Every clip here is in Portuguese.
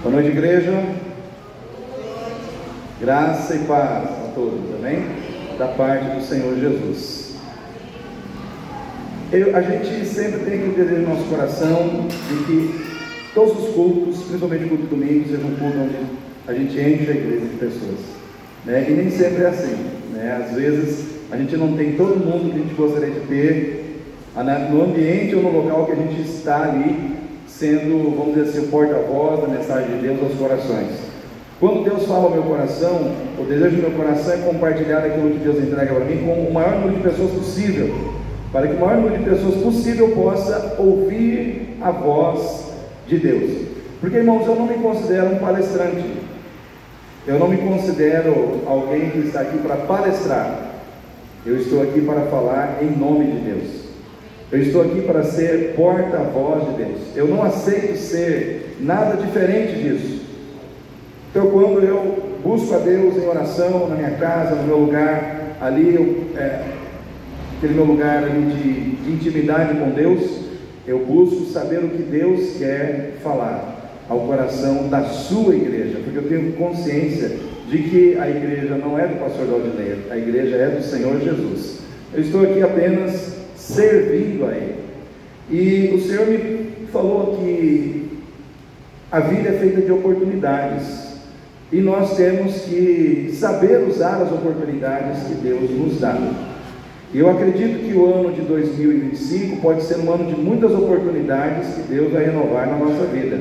Boa noite, igreja. Graça e paz a todos, amém? Da parte do Senhor Jesus. A gente sempre tem aquele desejo no nosso coração de que todos os cultos, principalmente o culto do domingo, seja um culto onde a gente enche a igreja de pessoas, né? E nem sempre é assim, né? Às vezes a gente não tem todo mundo que a gente gostaria de ter no ambiente ou no local que a gente está ali, sendo, vamos dizer assim, o porta-voz da mensagem de Deus aos corações. Quando Deus fala ao meu coração, o desejo do meu coração é compartilhar aquilo que Deus entrega para mim com o maior número de pessoas possível, para que o maior número de pessoas possível possa ouvir a voz de Deus. Porque, irmãos, eu não me considero um palestrante, eu não me considero alguém que está aqui para palestrar, eu estou aqui para falar em nome de Deus. Eu estou aqui para ser porta-voz de Deus. Eu não aceito ser nada diferente disso. Então, quando eu busco a Deus em oração, na minha casa, no meu lugar, ali, aquele meu lugar ali de intimidade com Deus, eu busco saber o que Deus quer falar ao coração da sua igreja, porque eu tenho consciência de que a igreja não é do pastor Valdineiro, a igreja é do Senhor Jesus. Eu estou aqui apenas servindo a Ele. E o Senhor me falou que a vida é feita de oportunidades, e nós temos que saber usar as oportunidades que Deus nos dá. E eu acredito que o ano de 2025 pode ser um ano de muitas oportunidades que Deus vai renovar na nossa vida.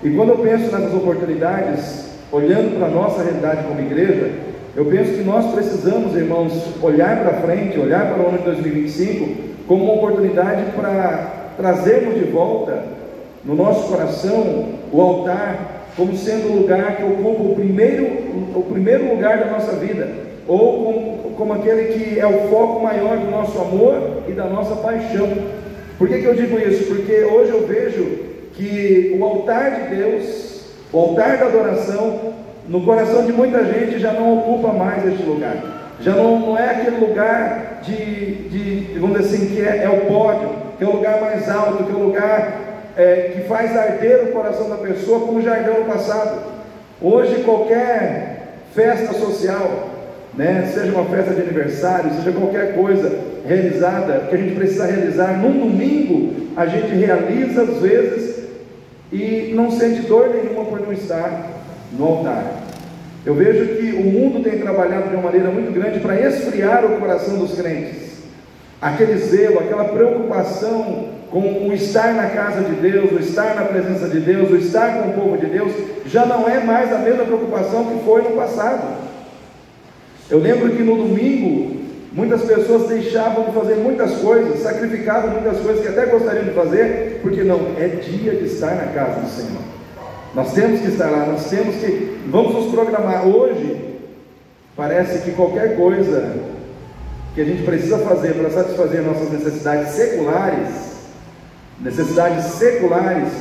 E quando eu penso nessas oportunidades, olhando para a nossa realidade como igreja, eu penso que nós precisamos, irmãos, olhar para frente, olhar para o ano de 2025 como uma oportunidade para trazermos de volta no nosso coração o altar como sendo o lugar que ocupa o primeiro lugar da nossa vida, ou como aquele que é o foco maior do nosso amor e da nossa paixão. Por que eu digo isso? Porque hoje eu vejo que o altar de Deus, o altar da adoração, no coração de muita gente já não ocupa mais este lugar. Já não é aquele lugar vamos dizer assim, que é o pódio, que é o lugar mais alto, que é o lugar que faz arder o coração da pessoa, como já ardeu no passado. Hoje qualquer festa social, né, seja uma festa de aniversário, seja qualquer coisa realizada, que a gente precisa realizar num domingo, a gente realiza às vezes e não sente dor nenhuma por não estar no altar. Eu vejo que o mundo tem trabalhado de uma maneira muito grande para esfriar o coração dos crentes. Aquele zelo, aquela preocupação com o estar na casa de Deus, o estar na presença de Deus, o estar com o povo de Deus, já não é mais a mesma preocupação que foi no passado. Eu lembro que no domingo, muitas pessoas deixavam de fazer muitas coisas, sacrificavam muitas coisas que até gostariam de fazer, porque não, é dia de estar na casa do Senhor. Nós temos que estar lá, vamos nos programar. Hoje, parece que qualquer coisa que a gente precisa fazer para satisfazer nossas necessidades seculares,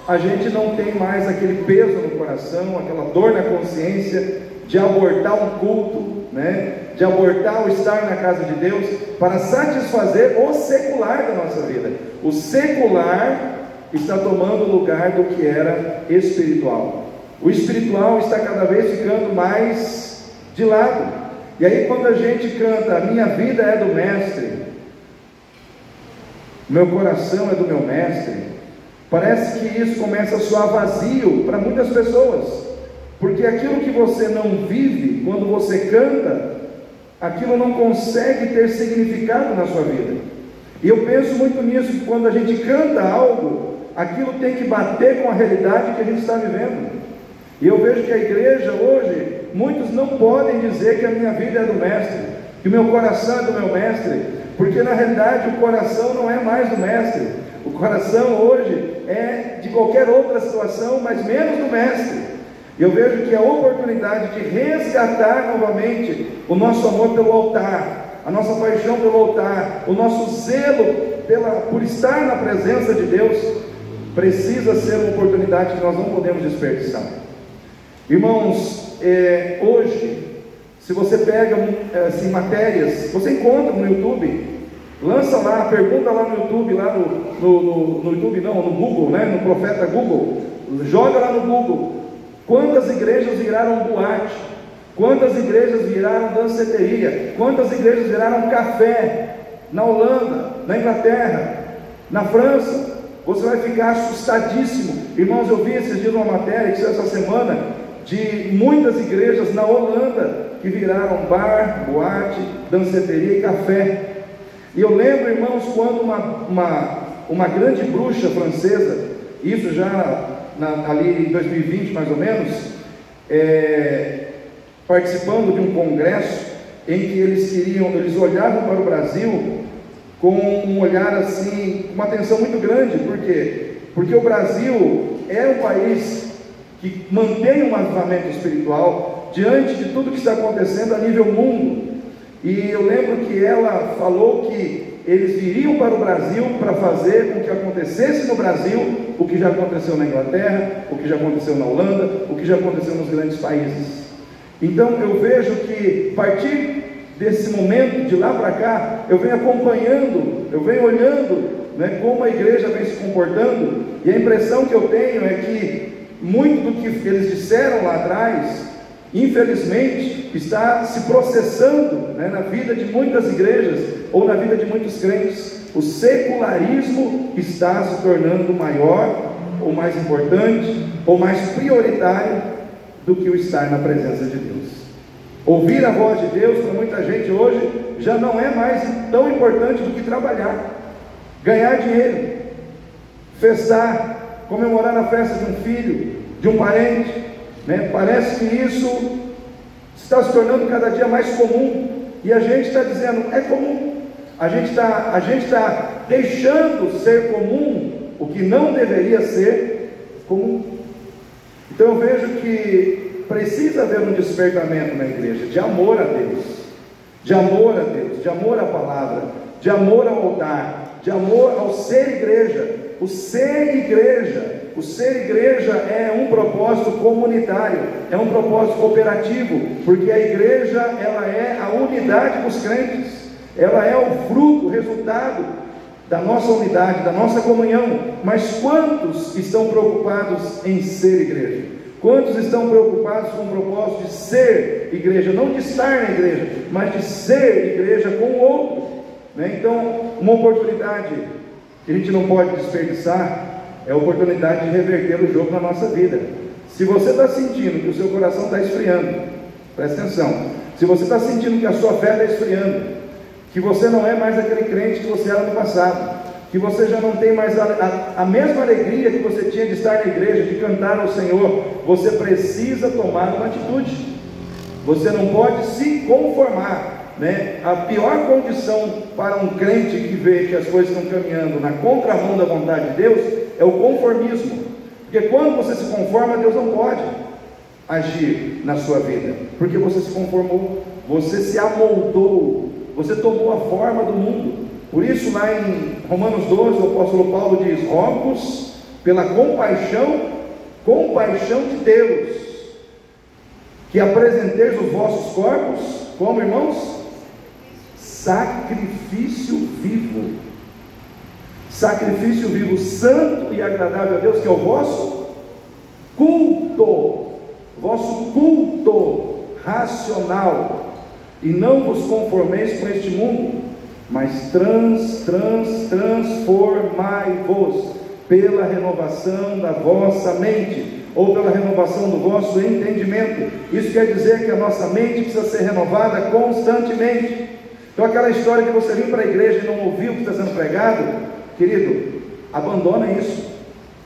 a gente não tem mais aquele peso no coração, aquela dor na consciência de abortar um culto, né? De abortar o estar na casa de Deus para satisfazer o secular da nossa vida. O secular está tomando o lugar do que era espiritual. O espiritual está cada vez ficando mais de lado. E aí quando a gente canta, a minha vida é do mestre, meu coração é do meu mestre, parece que isso começa a soar vazio para muitas pessoas, porque aquilo que você não vive, quando você canta, aquilo não consegue ter significado na sua vida. E eu penso muito nisso, que quando a gente canta algo, aquilo tem que bater com a realidade que a gente está vivendo. E eu vejo que a igreja hoje, muitos não podem dizer que a minha vida é do mestre, que o meu coração é do meu mestre, porque na realidade o coração não é mais do mestre. O coração hoje é de qualquer outra situação, mas menos do mestre. E eu vejo que a oportunidade de resgatar novamente o nosso amor pelo altar, a nossa paixão pelo altar, o nosso zelo por estar na presença de Deus, precisa ser uma oportunidade que nós não podemos desperdiçar. Irmãos, hoje, se você pega assim, matérias, você encontra no YouTube Lança lá, pergunta lá no YouTube, lá no YouTube não, no Google, né? No Profeta Google. Joga lá no Google. Quantas igrejas viraram boate? Quantas igrejas viraram danceteria? Quantas igrejas viraram café? Na Holanda, na Inglaterra, na França. Você vai ficar assustadíssimo. Irmãos, eu vi esses dias uma matéria, que essa semana, de muitas igrejas na Holanda que viraram bar, boate, danceteria e café. E eu lembro, irmãos, quando uma grande bruxa francesa, isso já ali em 2020 mais ou menos, participando de um congresso em que eles olhavam para o Brasil com um olhar assim, uma atenção muito grande. Por quê? Porque o Brasil é um país que mantém um avivamento espiritual diante de tudo que está acontecendo a nível mundo. E eu lembro que ela falou que eles viriam para o Brasil para fazer com que acontecesse no Brasil o que já aconteceu na Inglaterra, o que já aconteceu na Holanda, o que já aconteceu nos grandes países. Então eu vejo que a partir desse momento, de lá para cá, eu venho acompanhando, eu venho olhando, né, como a igreja vem se comportando, e a impressão que eu tenho é que muito do que eles disseram lá atrás, infelizmente, está se processando, né, na vida de muitas igrejas, ou na vida de muitos crentes. O secularismo está se tornando maior, ou mais importante, ou mais prioritário do que o estar na presença de Deus. Ouvir a voz de Deus para muita gente hoje já não é mais tão importante do que trabalhar, ganhar dinheiro, festar, comemorar a festa de um filho, de um parente, né? Parece que isso está se tornando cada dia mais comum, e a gente está dizendo, é comum. A gente está deixando ser comum o que não deveria ser comum. Então eu vejo que precisa haver um despertamento na igreja, de amor a Deus, de amor a Deus, de amor à palavra, de amor ao altar, de amor ao ser igreja. O ser igreja é um propósito comunitário, é um propósito cooperativo, porque a igreja, ela é a unidade dos crentes, ela é o fruto, o resultado da nossa unidade, da nossa comunhão. Mas quantos estão preocupados em ser igreja? Quantos estão preocupados com o propósito de ser igreja, não de estar na igreja, mas de ser igreja com o outro, né? Então, uma oportunidade que a gente não pode desperdiçar é a oportunidade de reverter o jogo na nossa vida. Se você está sentindo que o seu coração está esfriando, presta atenção. Se você está sentindo que a sua fé está esfriando, que você não é mais aquele crente que você era no passado, que você já não tem mais a mesma alegria que você tinha de estar na igreja, de cantar ao Senhor, você precisa tomar uma atitude. Você não pode se conformar, né? A pior condição para um crente que vê que as coisas estão caminhando na contramão da vontade de Deus é o conformismo. Porque quando você se conforma, Deus não pode agir na sua vida, porque você se conformou, você se amoldou, você tomou a forma do mundo. Por isso, lá em Romanos 12, o apóstolo Paulo diz: rogo-vos pela compaixão de Deus, que apresenteis os vossos corpos, como irmãos? Sacrifício vivo, santo e agradável a Deus, que é o vosso culto racional. E não vos conformeis com este mundo, mas transformai-vos pela renovação da vossa mente, ou pela renovação do vosso entendimento. Isso quer dizer que a nossa mente precisa ser renovada constantemente. Então aquela história que você vem para a igreja e não ouviu o que está sendo pregado, querido, abandona isso.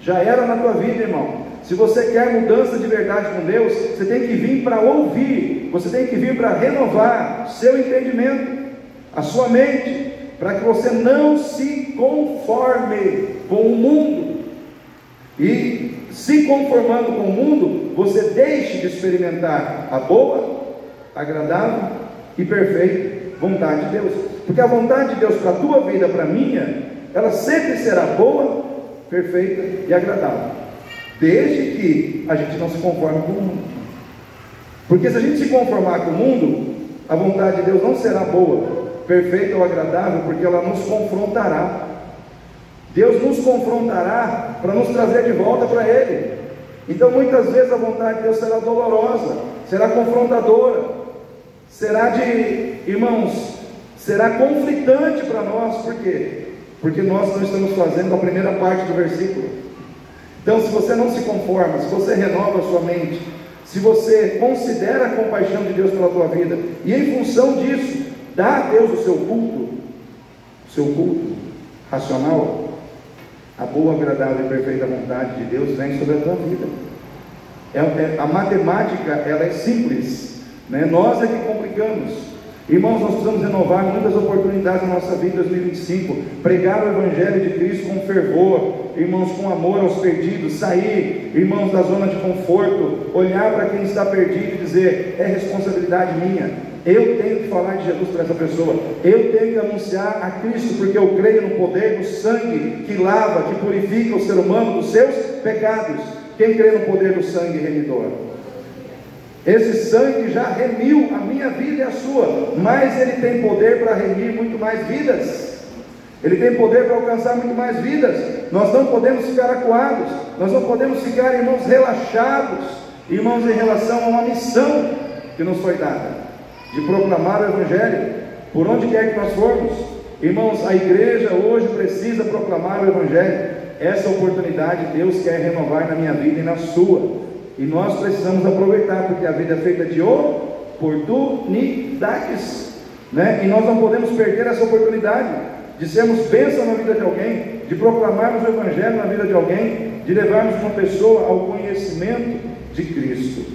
Já era na tua vida, irmão. Se você quer mudança de verdade com Deus, você tem que vir para ouvir, você tem que vir para renovar seu entendimento, a sua mente, para que você não se conforme com o mundo. E se conformando com o mundo, você deixe de experimentar a boa, agradável e perfeita vontade de Deus. Porque a vontade de Deus para a tua vida, para a minha, ela sempre será boa, perfeita e agradável, desde que a gente não se conforme com o mundo. Porque se a gente se conformar com o mundo, a vontade de Deus não será boa, perfeita ou agradável, porque ela nos confrontará. Deus nos confrontará para nos trazer de volta para Ele. Então muitas vezes a vontade de Deus será dolorosa, será confrontadora, será será conflitante para nós. Por quê? Porque nós não estamos fazendo a primeira parte do versículo. Então, se você não se conforma, se você renova a sua mente, se você considera a compaixão de Deus pela tua vida, e em função disso, dá a Deus o seu culto racional, a boa, agradável e perfeita vontade de Deus vem sobre a tua vida. A matemática, ela é simples, né? Nós é que complicamos. Irmãos, nós precisamos renovar muitas oportunidades na nossa vida em 2025, pregar o Evangelho de Cristo com fervor, irmãos, com amor aos perdidos, sair, irmãos, da zona de conforto, olhar para quem está perdido e dizer: é responsabilidade minha, eu tenho que falar de Jesus para essa pessoa, eu tenho que anunciar a Cristo, porque eu creio no poder do sangue que lava, que purifica o ser humano dos seus pecados. Quem crê no poder do sangue remidor? Esse sangue já remiu a minha vida e a sua, mas ele tem poder para remir muito mais vidas. Ele tem poder para alcançar muito mais vidas. Nós não podemos ficar acuados, nós não podemos ficar, irmãos, relaxados, irmãos, em relação a uma missão que nos foi dada, de proclamar o Evangelho, por onde quer que nós formos. Irmãos, a igreja hoje precisa proclamar o Evangelho. Essa oportunidade Deus quer renovar na minha vida e na sua. E nós precisamos aproveitar, porque a vida é feita de oportunidades, né? E nós não podemos perder essa oportunidade de sermos bênção na vida de alguém, de proclamarmos o Evangelho na vida de alguém, de levarmos uma pessoa ao conhecimento de Cristo.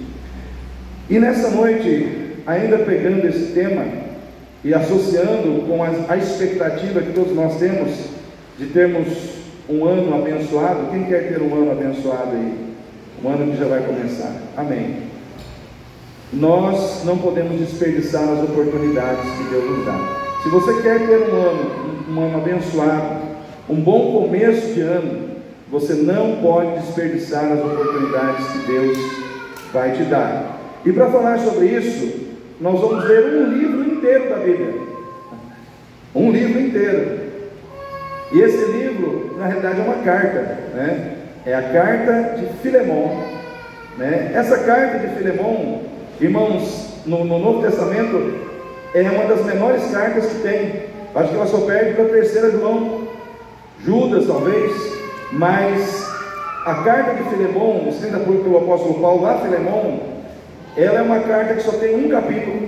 E nessa noite, ainda pegando esse tema e associando com a expectativa que todos nós temos de termos um ano abençoado. Quem quer ter um ano abençoado aí? Um ano que já vai começar. Amém. Nós não podemos desperdiçar as oportunidades que Deus nos dá. Se você quer ter um ano abençoado, um bom começo de ano, você não pode desperdiçar as oportunidades que Deus vai te dar. E para falar sobre isso, nós vamos ler um livro inteiro da Bíblia. Um livro inteiro. E esse livro, na realidade, é uma carta, né? É a carta de Filemon, né? Essa carta de Filemon, irmãos, no Novo Testamento, é uma das menores cartas que tem. Acho que ela só perde para a terceira João, Judas talvez, mas a carta de Filemon, escrita pelo apóstolo Paulo a Filemon, ela é uma carta que só tem um capítulo,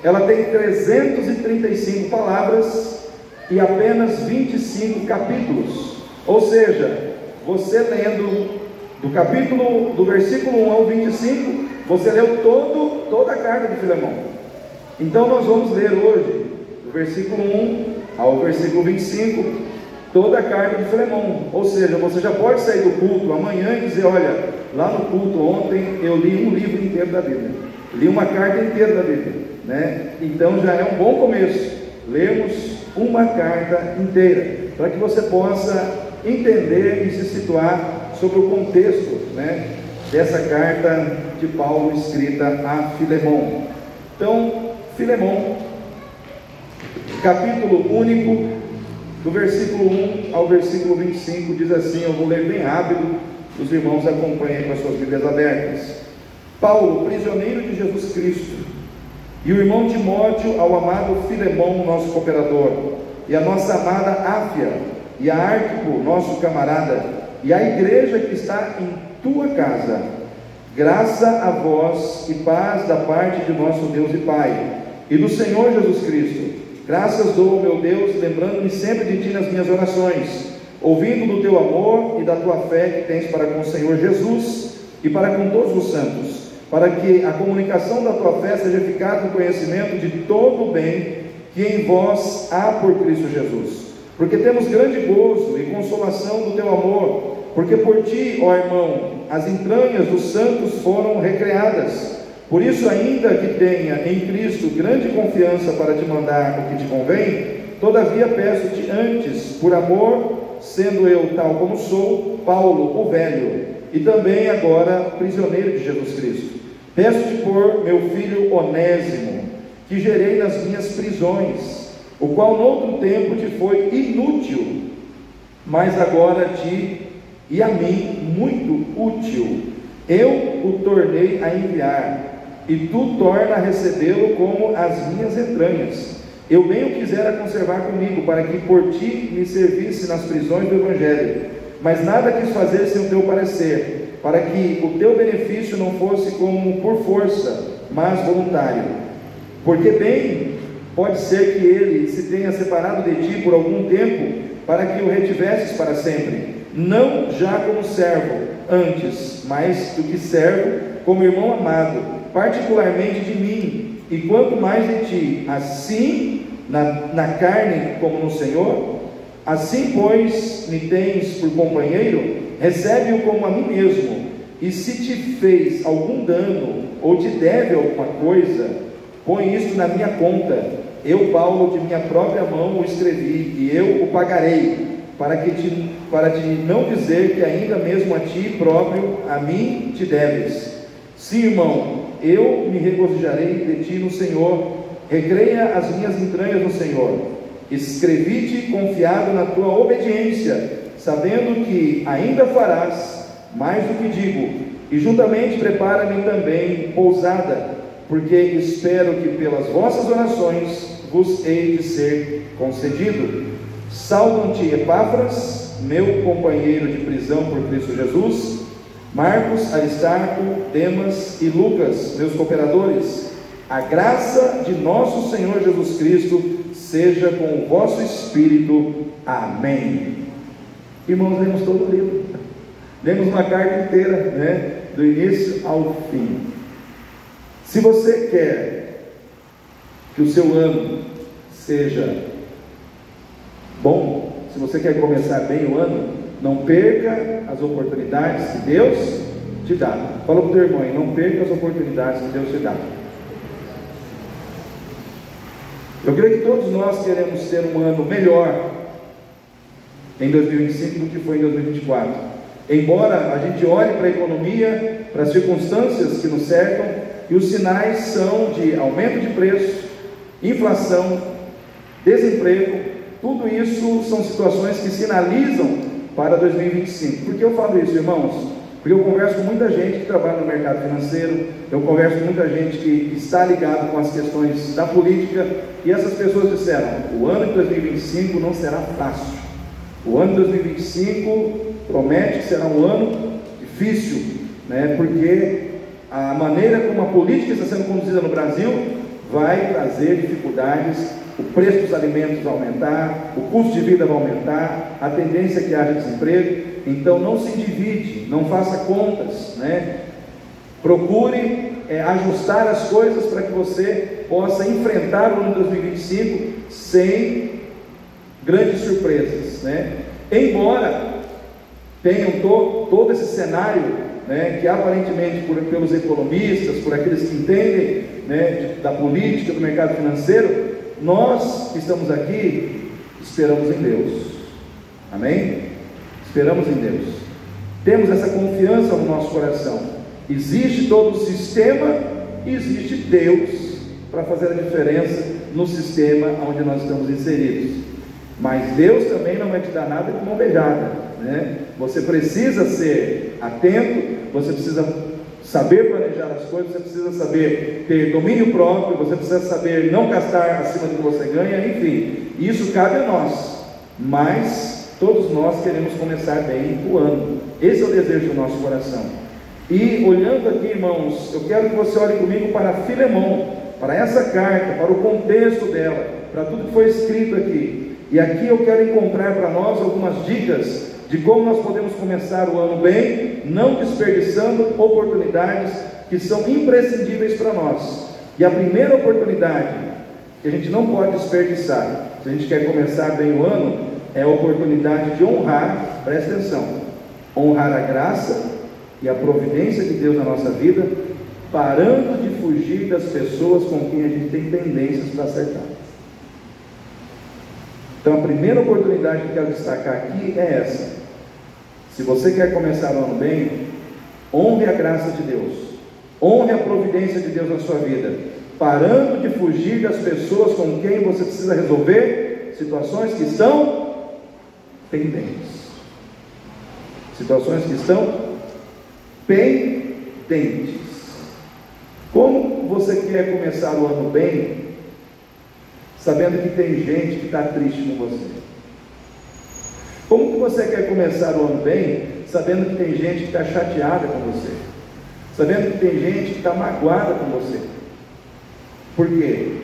ela tem 335 palavras e apenas 25 capítulos. Ou seja, você lendo do versículo 1 ao 25, você leu toda a carta de Filemon. Então nós vamos ler hoje, do versículo 1 ao versículo 25, toda a carta de Filemon. Ou seja, você já pode sair do culto amanhã e dizer: olha, lá no culto ontem eu li um livro inteiro da Bíblia, li uma carta inteira da Bíblia, né? Então já é um bom começo, lermos uma carta inteira, para que você possa entender e se situar sobre o contexto, né, dessa carta de Paulo escrita a Filemon. Então, Filemon, capítulo único, do versículo 1 ao versículo 25, diz assim, eu vou ler bem rápido, os irmãos acompanhem com as suas Bíblias abertas. Paulo, prisioneiro de Jesus Cristo, e o irmão Timóteo ao amado Filemon, nosso cooperador, e a nossa amada Áfia, e a Arquipo, nosso camarada, e a igreja que está em tua casa, graça a vós e paz da parte de nosso Deus e Pai, e do Senhor Jesus Cristo. Graças dou, meu Deus, lembrando-me sempre de ti nas minhas orações, ouvindo do teu amor e da tua fé que tens para com o Senhor Jesus e para com todos os santos, para que a comunicação da tua fé seja eficaz no conhecimento de todo o bem que em vós há por Cristo Jesus. Porque temos grande gozo e consolação do teu amor, porque por ti, ó irmão, as entranhas dos santos foram recreadas. Por isso, ainda que tenha em Cristo grande confiança para te mandar o que te convém, todavia peço-te antes, por amor, sendo eu tal como sou, Paulo, o velho, e também agora prisioneiro de Jesus Cristo, peço-te por meu filho Onésimo, que gerei nas minhas prisões. o qual noutro tempo te foi inútil, mas agora a ti e a mim muito útil. Eu o tornei a enviar, e tu torna a recebê-lo como as minhas entranhas. Eu bem o quisera conservar comigo, para que por ti me servisse nas prisões do Evangelho, mas nada quis fazer sem o teu parecer, para que o teu benefício não fosse como por força, mas voluntário. Porque bem pode ser que ele se tenha separado de ti por algum tempo, para que o retivesses para sempre, não já como servo, antes, mais do que servo, como irmão amado, particularmente de mim, e quanto mais de ti, assim na carne como no Senhor. Assim, pois, me tens por companheiro, recebe-o como a mim mesmo, e se te fez algum dano, ou te deve alguma coisa, põe isto na minha conta. Eu, Paulo, de minha própria mão o escrevi, e eu o pagarei, para te não dizer que ainda mesmo a ti próprio, a mim te deves. Sim, irmão, eu me regozijarei de ti no Senhor, recreia as minhas entranhas no Senhor. Escrevi-te confiado na tua obediência, sabendo que ainda farás mais do que digo, e juntamente prepara-me também pousada, porque espero que pelas vossas orações vos hei de ser concedido. Saudam-te Epáfras, meu companheiro de prisão por Cristo Jesus, Marcos, Aristarco, Demas e Lucas, meus cooperadores. A graça de nosso Senhor Jesus Cristo seja com o vosso espírito. Amém. Irmãos, lemos todo o livro, lemos uma carta inteira, né? Do início ao fim. Se você quer que o seu ano seja bom, se você quer começar bem o ano, não perca as oportunidades que Deus te dá. Fala para o teu irmão aí, não perca as oportunidades que Deus te dá. Eu creio que todos nós queremos ter um ano melhor em 2025 do que foi em 2024. Embora a gente olhe para a economia, para as circunstâncias que nos cercam, e os sinais são de aumento de preço, inflação, desemprego, tudo isso são situações que sinalizam para 2025. Por que eu falo isso, irmãos? Porque eu converso com muita gente que trabalha no mercado financeiro, eu converso com muita gente que está ligado com as questões da política, e essas pessoas disseram: o ano de 2025 não será fácil, o ano de 2025 promete que será um ano difícil, né? Porque a maneira como a política está sendo conduzida no Brasil vai trazer dificuldades. O preço dos alimentos vai aumentar, o custo de vida vai aumentar, a tendência é que haja desemprego. Então não se divide, não faça contas, né? Procure ajustar as coisas para que você possa enfrentar o ano de 2025 sem grandes surpresas, né? Embora tenham todo esse cenário, né, que aparentemente pelos economistas, por aqueles que entendem, né, da política, do mercado financeiro, nós que estamos aqui esperamos em Deus. Amém? Esperamos em Deus. Temos essa confiança no nosso coração. Existe todo o sistema e existe Deus para fazer a diferença no sistema onde nós estamos inseridos. Mas Deus também não vai te dar nada de mão beijada, né? Você precisa ser atento, você precisa saber planejar as coisas, você precisa saber ter domínio próprio, você precisa saber não gastar acima do que você ganha, enfim, isso cabe a nós, mas todos nós queremos começar bem o ano. Esse é o desejo do nosso coração. E olhando aqui, irmãos, eu quero que você olhe comigo para Filemão, para essa carta, para o contexto dela, para tudo que foi escrito aqui. E aqui eu quero encontrar para nós algumas dicas de como nós podemos começar o ano bem, não desperdiçando oportunidades que são imprescindíveis para nós. E a primeira oportunidade que a gente não pode desperdiçar, se a gente quer começar bem o ano, é a oportunidade de honrar, presta atenção, honrar a graça e a providência de Deus na nossa vida, parando de fugir das pessoas com quem a gente tem tendências para acertar. Então a primeira oportunidade que eu quero destacar aqui é essa. Se você quer começar o ano bem, honre a graça de Deus, honre a providência de Deus na sua vida, parando de fugir das pessoas com quem você precisa resolver situações que estão pendentes. Situações que estão pendentes. Como você quer começar o ano bem, sabendo que tem gente que está triste com você? Como que você quer começar o ano bem, sabendo que tem gente que está chateada com você? Sabendo que tem gente que está magoada com você? Por quê?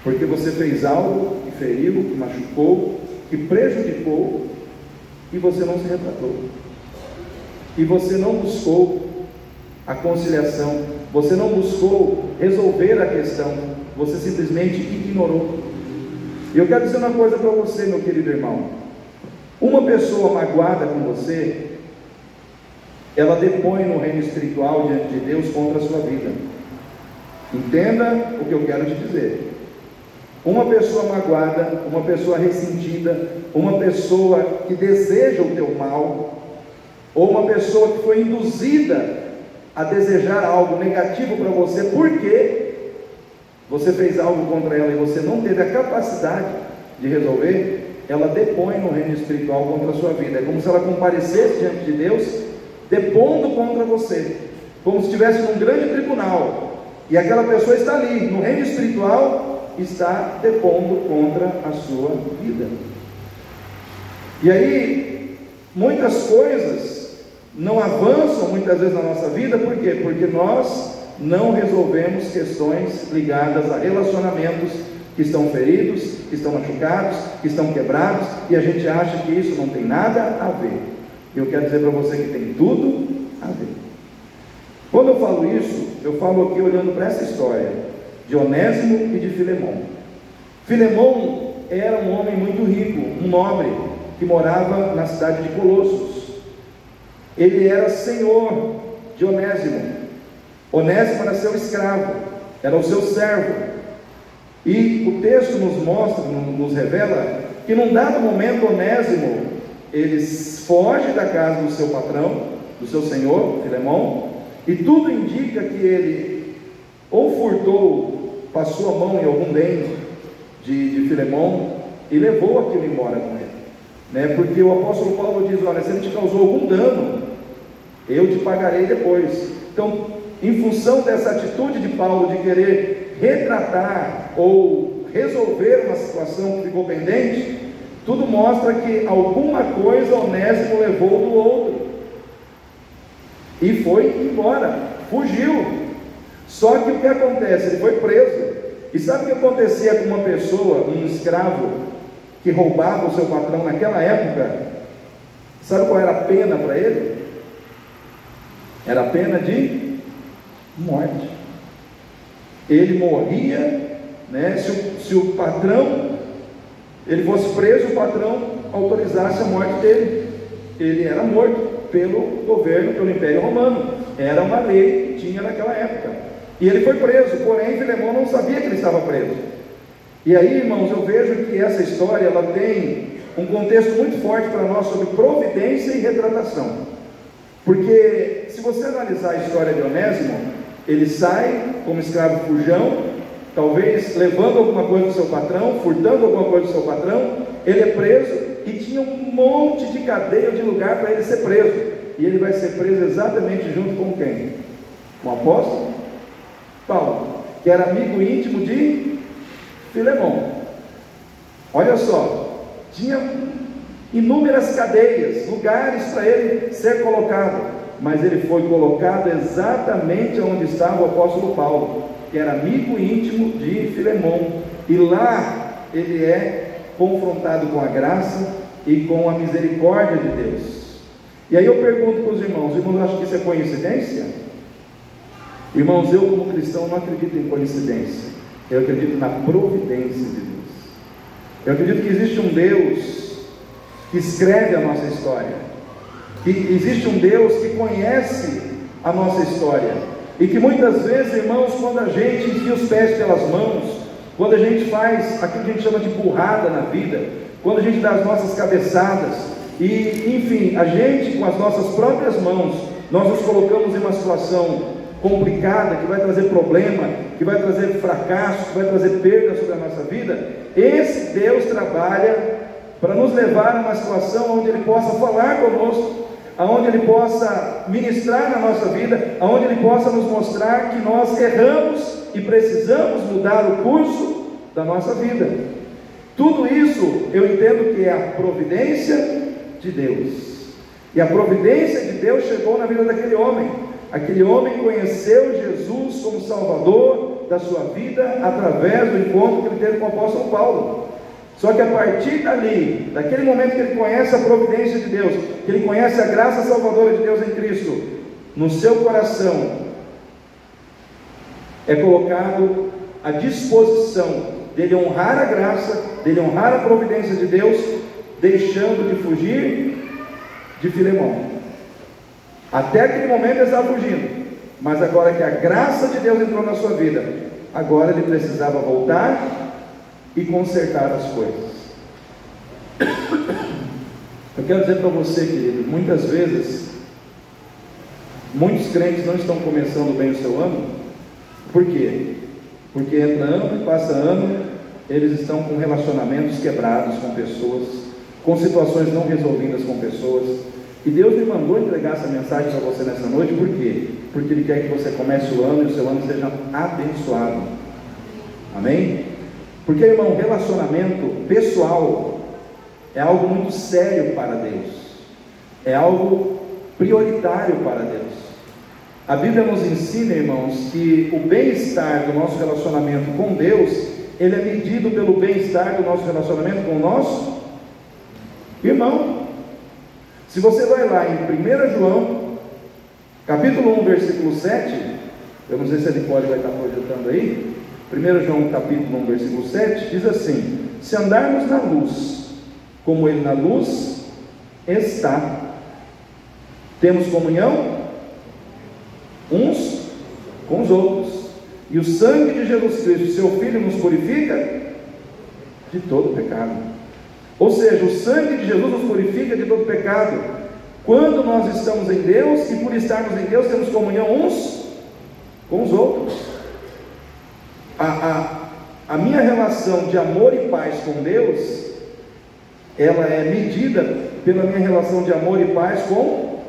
Porque você fez algo que feriu, que machucou, que prejudicou, e você não se retratou. E você não buscou a conciliação, você não buscou resolver a questão, você simplesmente ignorou. E eu quero dizer uma coisa para você, meu querido irmão: uma pessoa magoada com você, ela depõe no reino espiritual diante de Deus contra a sua vida. Entenda o que eu quero te dizer. Uma pessoa magoada, uma pessoa ressentida, uma pessoa que deseja o teu mal, ou uma pessoa que foi induzida a desejar algo negativo para você, porque você fez algo contra ela e você não teve a capacidade de resolver, ela depõe no reino espiritual contra a sua vida. É como se ela comparecesse diante de Deus, depondo contra você, como se estivesse num grande tribunal, e aquela pessoa está ali, no reino espiritual, está depondo contra a sua vida. E aí, muitas coisas não avançam muitas vezes na nossa vida. Por quê? Porque nós não resolvemos questões ligadas a relacionamentos que estão feridos, que estão machucados, que estão quebrados, e a gente acha que isso não tem nada a ver. Eu quero dizer para você que tem tudo a ver. Quando eu falo isso, eu falo aqui olhando para essa história de Onésimo e de Filemão. Filemão era um homem muito rico, um nobre, que morava na cidade de Colossos. Ele era senhor de Onésimo. Onésimo era seu escravo, era o seu servo. E o texto nos mostra, nos revela, que num dado momento Onésimo, ele foge da casa do seu patrão, do seu senhor, Filemão, e tudo indica que ele ou furtou, passou a mão em algum bem de Filemão e levou aquilo embora com ele, né? Porque o apóstolo Paulo diz: olha, se ele te causou algum dano, eu te pagarei depois. Então, em função dessa atitude de Paulo de querer retratar ou resolver uma situação que ficou pendente, tudo mostra que alguma coisa Onésimo levou do outro e foi embora, fugiu. Só que o que acontece? Ele foi preso. E sabe o que acontecia com uma pessoa, um escravo, que roubava o seu patrão naquela época? Sabe qual era a pena para ele? Era a pena de morte. Ele morria, né? Se o patrão, ele fosse preso, o patrão autorizasse a morte dele, ele era morto pelo governo, pelo Império Romano. Era uma lei que tinha naquela época. E ele foi preso, porém Filemão não sabia que ele estava preso. E aí, irmãos, eu vejo que essa história, ela tem um contexto muito forte para nós sobre providência e retratação. Porque se você analisar a história de Onésimo, ele sai como escravo fujão, talvez levando alguma coisa do seu patrão, furtando alguma coisa do seu patrão. Ele é preso e tinha um monte de cadeia, de lugar para ele ser preso. E ele vai ser preso exatamente junto com quem? Com o apóstolo Paulo, que era amigo íntimo de Filemão. Olha só, tinha inúmeras cadeias, lugares para ele ser colocado, mas ele foi colocado exatamente onde estava o apóstolo Paulo, que era amigo íntimo de Filemão, e lá ele é confrontado com a graça e com a misericórdia de Deus. E aí eu pergunto para os irmãos acham que isso é coincidência? Irmãos, eu como cristão não acredito em coincidência, eu acredito na providência de Deus. Eu acredito que existe um Deus que escreve a nossa história, que existe um Deus que conhece a nossa história, e que muitas vezes, irmãos, quando a gente enfia os pés pelas mãos, quando a gente faz aquilo que a gente chama de burrada na vida, quando a gente dá as nossas cabeçadas, e enfim, a gente com as nossas próprias mãos, nós nos colocamos em uma situação complicada, que vai trazer problema, que vai trazer fracasso, que vai trazer perda sobre a nossa vida, esse Deus trabalha para nos levar a uma situação onde Ele possa falar conosco, aonde Ele possa ministrar na nossa vida, aonde Ele possa nos mostrar que nós erramos e precisamos mudar o curso da nossa vida. Tudo isso eu entendo que é a providência de Deus. E a providência de Deus chegou na vida daquele homem. Aquele homem conheceu Jesus como Salvador da sua vida através do encontro que ele teve com o apóstolo Paulo. Só que a partir dali, daquele momento que ele conhece a providência de Deus, que ele conhece a graça salvadora de Deus em Cristo, no seu coração é colocado a disposição dele honrar a graça, dele honrar a providência de Deus, deixando de fugir de Filemão. Até aquele momento ele estava fugindo, mas agora que a graça de Deus entrou na sua vida, agora ele precisava voltar e consertar as coisas. Eu quero dizer para você, querido, muitas vezes muitos crentes não estão começando bem o seu ano. Por quê? Porque entra ano e passa ano, eles estão com relacionamentos quebrados com pessoas, com situações não resolvidas com pessoas. E Deus me mandou entregar essa mensagem para você nessa noite. Por quê? Porque Ele quer que você comece o ano e o seu ano seja abençoado. Amém? Porque, irmão, relacionamento pessoal é algo muito sério para Deus, é algo prioritário para Deus. A Bíblia nos ensina, irmãos, que o bem-estar do nosso relacionamento com Deus, ele é medido pelo bem-estar do nosso relacionamento com o nosso irmão. Se você vai lá em 1 João, capítulo 1, versículo 7, eu não sei se ele vai estar projetando aí, 1 João capítulo 1, versículo 7, diz assim: se andarmos na luz, como Ele na luz está, temos comunhão uns com os outros, e o sangue de Jesus Cristo, seu Filho, nos purifica de todo pecado. Ou seja, o sangue de Jesus nos purifica de todo pecado, quando nós estamos em Deus, e por estarmos em Deus, temos comunhão uns com os outros. A minha relação de amor e paz com Deus, ela é medida pela minha relação de amor e paz com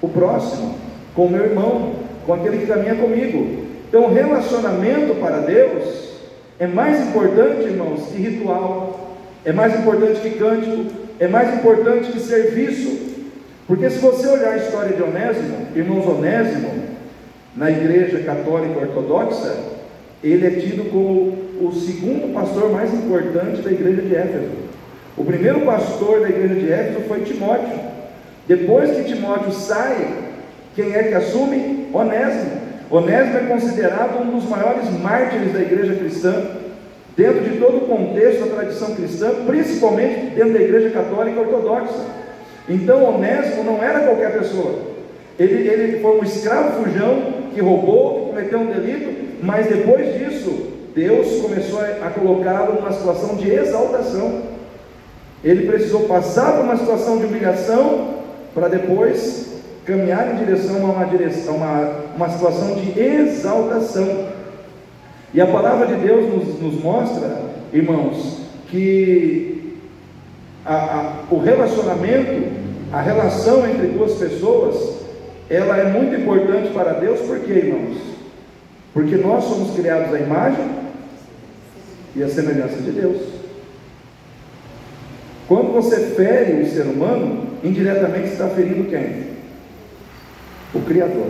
o próximo, com o meu irmão, com aquele que caminha comigo. Então, relacionamento para Deus é mais importante, irmãos, que ritual, é mais importante que cântico, é mais importante que serviço. Porque se você olhar a história de Onésimo, irmãos, Onésimo, na igreja católica ortodoxa, ele é tido como o segundo pastor mais importante da igreja de Éfeso. O primeiro pastor da igreja de Éfeso foi Timóteo. Depois que Timóteo sai, quem é que assume? Onésimo. Onésimo é considerado um dos maiores mártires da igreja cristã, dentro de todo o contexto da tradição cristã, principalmente dentro da igreja católica ortodoxa. Então Onésimo não era qualquer pessoa. Ele foi um escravo fujão que roubou, que cometeu um delito, mas depois disso, Deus começou a colocá-lo numa situação de exaltação. Ele precisou passar por uma situação de humilhação, para depois caminhar em direção a uma situação de exaltação. E a palavra de Deus nos mostra, irmãos, que o relacionamento, a relação entre duas pessoas, ela é muito importante para Deus. Por quê, irmãos? Porque nós somos criados à imagem e à semelhança de Deus. Quando você fere o ser humano, indiretamente está ferindo quem? O Criador.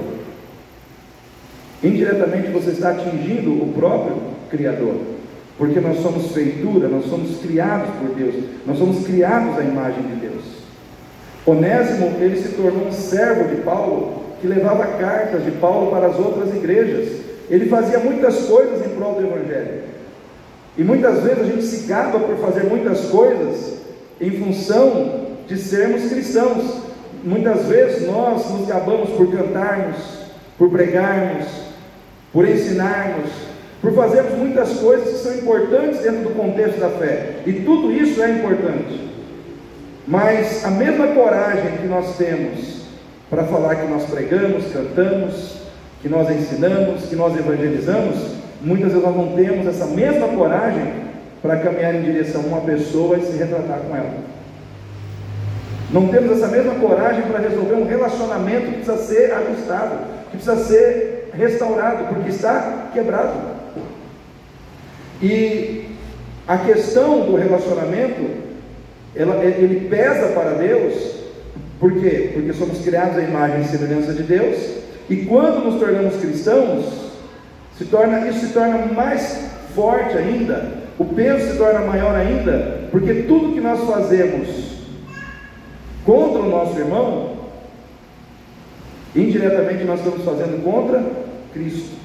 Indiretamente você está atingindo o próprio Criador, porque nós somos feitura, nós somos criados por Deus, nós somos criados à imagem de Deus. Onésimo, ele se tornou um servo de Paulo, que levava cartas de Paulo para as outras igrejas. Ele fazia muitas coisas em prol do Evangelho, e muitas vezes a gente se gaba por fazer muitas coisas em função de sermos cristãos. Muitas vezes nós nos gabamos por cantarmos, por pregarmos, por ensinarmos, por fazermos muitas coisas que são importantes dentro do contexto da fé, e tudo isso é importante, mas a mesma coragem que nós temos para falar que nós pregamos, cantamos, que nós ensinamos, que nós evangelizamos, muitas vezes nós não temos essa mesma coragem para caminhar em direção a uma pessoa e se retratar com ela. Não temos essa mesma coragem para resolver um relacionamento que precisa ser ajustado, que precisa ser restaurado, porque está quebrado. E a questão do relacionamento, ele pesa para Deus. Por quê? Porque somos criados à imagem e semelhança de Deus, e quando nos tornamos cristãos, isso se torna mais forte ainda, o peso se torna maior ainda, porque tudo que nós fazemos contra o nosso irmão, indiretamente nós estamos fazendo contra Cristo.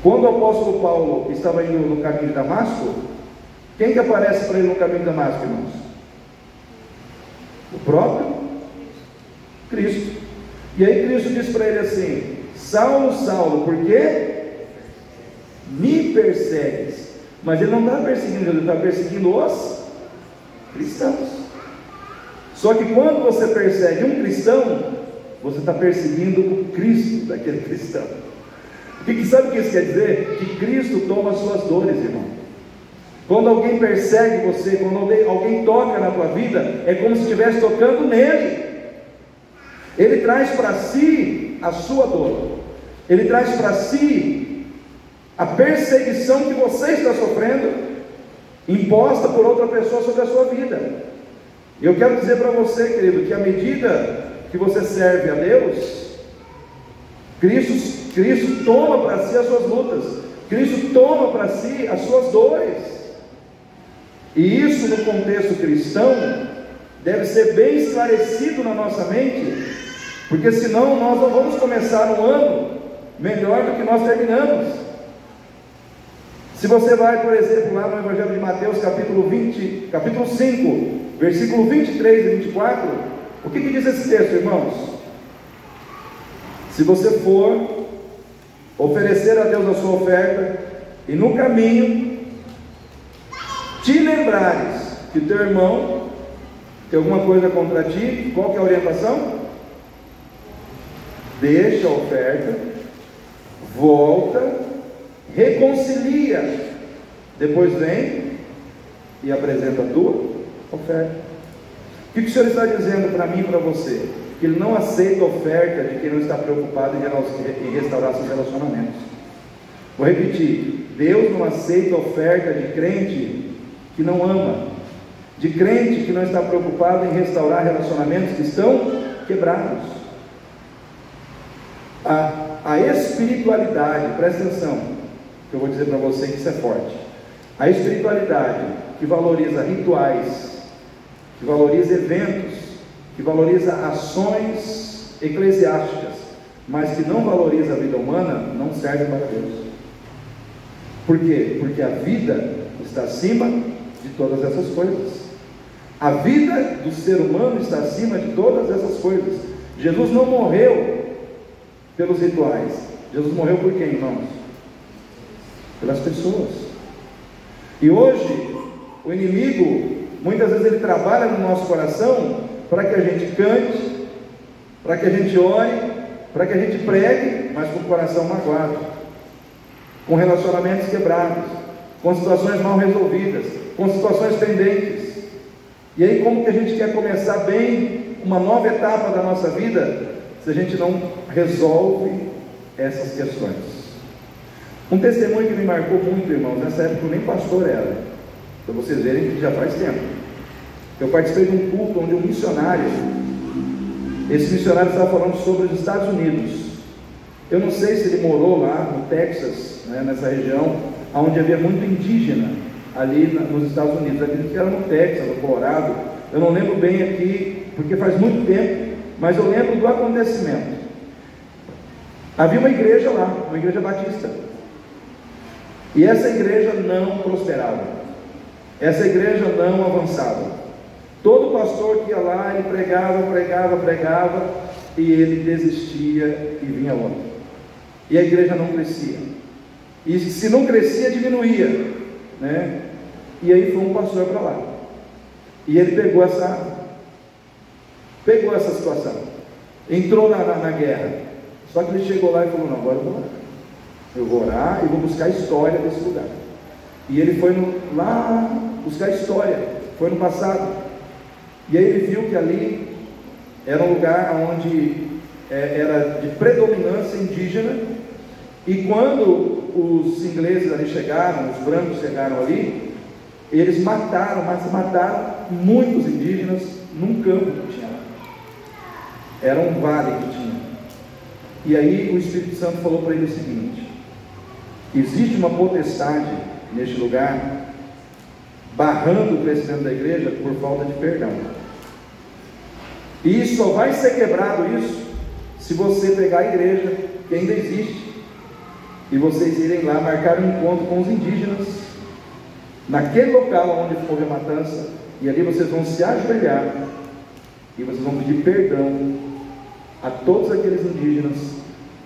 Quando o apóstolo Paulo estava indo no caminho de Damasco, quem que aparece para ele no caminho de Damasco, irmãos? O próprio Cristo. E aí Cristo disse para ele assim: Saulo, Saulo, por que me persegues? Mas ele não está perseguindo Jesus, ele está perseguindo os cristãos. Só que quando você persegue um cristão, você está perseguindo o Cristo daquele cristão. Sabe o que isso quer dizer? Que Cristo toma as suas dores, irmão. Quando alguém persegue você, quando alguém toca na tua vida, é como se estivesse tocando nele. Ele traz para si a sua dor, ele traz para si a perseguição que você está sofrendo, imposta por outra pessoa sobre a sua vida. E eu quero dizer para você, querido, que à medida que você serve a Deus, Cristo toma para si as suas lutas, Cristo toma para si as suas dores. E isso, no contexto cristão, deve ser bem esclarecido na nossa mente, porque senão nós não vamos começar um ano melhor do que nós terminamos. Se você vai, por exemplo, lá no Evangelho de Mateus, capítulo 5, versículo 23 e 24, o que diz esse texto, irmãos? Se você for oferecer a Deus a sua oferta, e no caminho te lembrares que teu irmão tem alguma coisa contra ti, qual que é a orientação? Deixa a oferta, volta, reconcilia, depois vem e apresenta a tua oferta. O que o Senhor está dizendo para mim e para você? Que Ele não aceita a oferta de quem não está preocupado em restaurar seus relacionamentos. Vou repetir: Deus não aceita a oferta de crente que não ama, de crente que não está preocupado em restaurar relacionamentos que estão quebrados. A espiritualidade, presta atenção, que eu vou dizer para você que isso é forte. A espiritualidade que valoriza rituais, que valoriza eventos, que valoriza ações eclesiásticas, mas que não valoriza a vida humana, não serve para Deus. Por quê? Porque a vida está acima de todas essas coisas. A vida do ser humano está acima de todas essas coisas. Jesus não morreu pelos rituais. Jesus morreu por quem, irmãos? Pelas pessoas. E hoje, o inimigo, muitas vezes ele trabalha no nosso coração para que a gente cante, para que a gente ore, para que a gente pregue, mas com o coração magoado, com relacionamentos quebrados, com situações mal resolvidas, com situações pendentes. E aí, como que a gente quer começar bem uma nova etapa da nossa vida, se a gente não resolve essas questões? Um testemunho que me marcou muito, irmãos, nessa época eu nem pastor era, para vocês verem que já faz tempo. Eu participei de um culto onde um missionário, esse missionário estava falando sobre os Estados Unidos. Eu não sei se ele morou lá no Texas, né, nessa região, onde havia muito indígena, ali nos Estados Unidos. Eu acredito que era no Texas, no Colorado. Eu não lembro bem aqui, porque faz muito tempo, mas eu lembro do acontecimento. Havia uma igreja lá, uma igreja batista, e essa igreja não prosperava, essa igreja não avançava. Todo pastor que ia lá, ele pregava, e ele desistia e vinha outro, e a igreja não crescia, e se não crescia, diminuía, né? E aí foi um pastor para lá, e ele pegou essa situação, entrou na guerra. Só que ele chegou lá e falou: não, agora eu vou lá. Eu vou orar e vou buscar a história desse lugar. E ele foi lá buscar a história, foi no passado. E aí ele viu que ali era um lugar onde era de predominância indígena. E quando os ingleses ali chegaram, os brancos chegaram ali, eles mataram, mas mataram muitos indígenas num campo que tinha lá. Era um vale que tinha. E aí o Espírito Santo falou para ele o seguinte: existe uma potestade neste lugar barrando o crescimento da igreja por falta de perdão. E só vai ser quebrado isso se você pegar a igreja que ainda existe e vocês irem lá marcar um encontro com os indígenas naquele local onde houve a matança, e ali vocês vão se ajoelhar e vocês vão pedir perdão a todos aqueles indígenas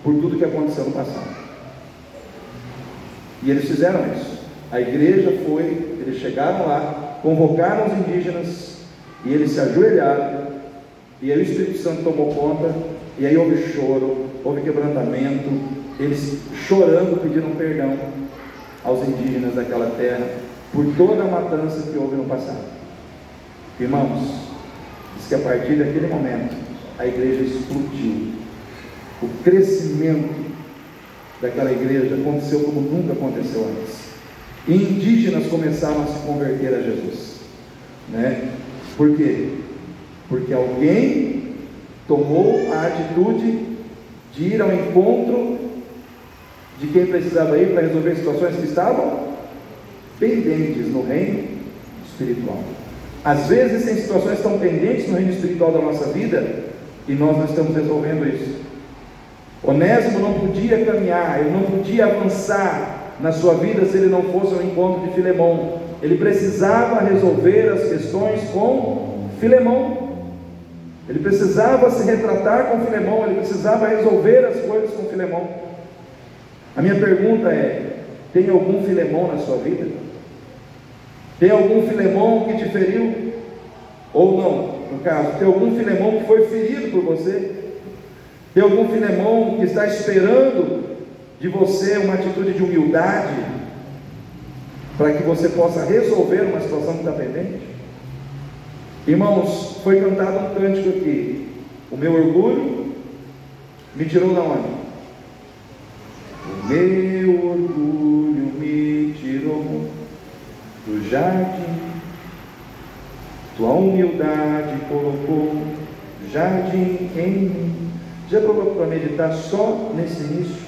por tudo que aconteceu no passado. E eles fizeram isso. A igreja foi, eles chegaram lá, convocaram os indígenas e eles se ajoelharam, e aí o Espírito Santo tomou conta, e aí houve choro, houve quebrantamento, eles chorando pediram perdão aos indígenas daquela terra por toda a matança que houve no passado. Irmãos, diz que a partir daquele momento a igreja explodiu. O crescimento daquela igreja aconteceu como nunca aconteceu antes. E indígenas começaram a se converter a Jesus, né? Por quê? Porque alguém tomou a atitude de ir ao encontro de quem precisava ir para resolver situações que estavam pendentes no reino espiritual. Às vezes tem situações que estão pendentes no reino espiritual da nossa vida e nós não estamos resolvendo isso. Onésimo não podia caminhar, ele não podia avançar na sua vida se ele não fosse ao encontro de Filemão. Ele precisava resolver as questões com Filemão. Ele precisava se retratar com Filemão, ele precisava resolver as coisas com Filemão. A minha pergunta é: tem algum Filemão na sua vida? Tem algum Filemão que te feriu? Ou não, no caso, tem algum Filemão que foi ferido por você? Tem algum Filemão que está esperando de você uma atitude de humildade para que você possa resolver uma situação que está pendente? Irmãos, foi cantado um cântico aqui: o meu orgulho me tirou da onde? O meu orgulho me tirou do jardim, tua humildade colocou jardim em mim. Já provou para meditar só nesse início?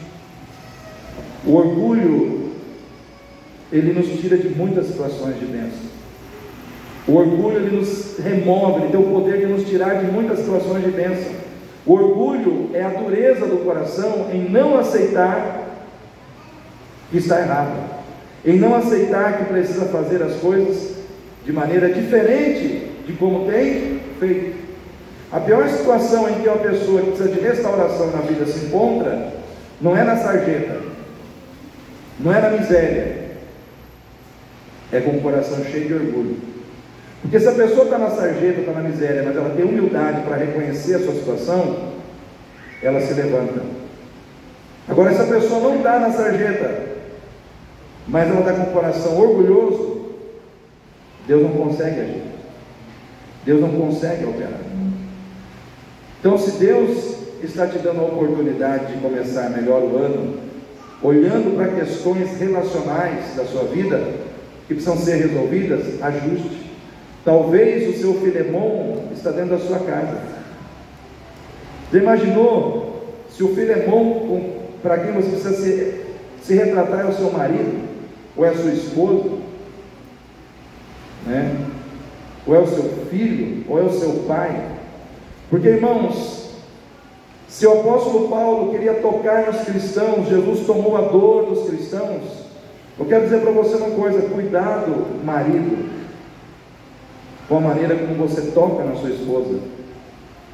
O orgulho, ele nos tira de muitas situações de bênção. O orgulho, ele nos remove, ele tem o poder de nos tirar de muitas situações de bênção. O orgulho é a dureza do coração em não aceitar que está errado, em não aceitar que precisa fazer as coisas de maneira diferente de como tem feito. A pior situação em que uma pessoa que precisa de restauração na vida se encontra, não é na sarjeta, não é na miséria, é com o coração cheio de orgulho. Porque se a pessoa está na sarjeta, está na miséria, mas ela tem humildade para reconhecer a sua situação, ela se levanta. Agora, se a pessoa não está na sarjeta, mas ela está com o coração orgulhoso, Deus não consegue agir, Deus não consegue operar. Então, se Deus está te dando a oportunidade de começar melhor o ano, olhando para questões relacionais da sua vida que precisam ser resolvidas, ajuste. Talvez o seu Filemão está dentro da sua casa. Você imaginou se o Filemão para quem você precisa se retratar é o seu marido, ou é a sua esposa, né? Ou é o seu filho, ou é o seu pai? Porque, irmãos, se o apóstolo Paulo queria tocar nos cristãos, Jesus tomou a dor dos cristãos. Eu quero dizer para você uma coisa: cuidado, marido, com a maneira como você toca na sua esposa,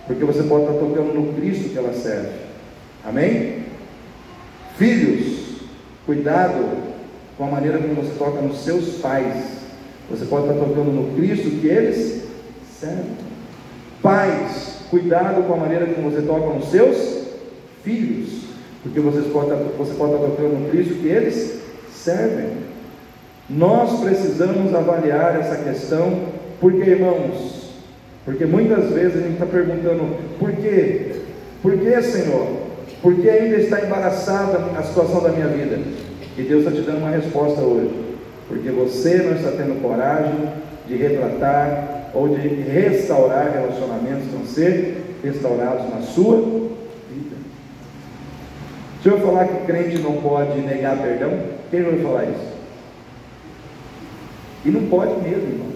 porque você pode estar tocando no Cristo que ela serve. Amém? Filhos, cuidado com a maneira como você toca nos seus pais, você pode estar tocando no Cristo que eles servem. Pais, cuidado com a maneira como você toca nos seus filhos, porque você pode estar tocando no Cristo que eles servem. Nós precisamos avaliar essa questão, porque, irmãos, porque muitas vezes a gente está perguntando, por quê? Por que, Senhor? Por que ainda está embaraçada a situação da minha vida? E Deus está te dando uma resposta hoje, porque você não está tendo coragem de retratar ou de restaurar relacionamentos que vão ser restaurados na sua vida. Se eu falar que crente não pode negar perdão, quem vai falar isso? E não pode mesmo, irmão.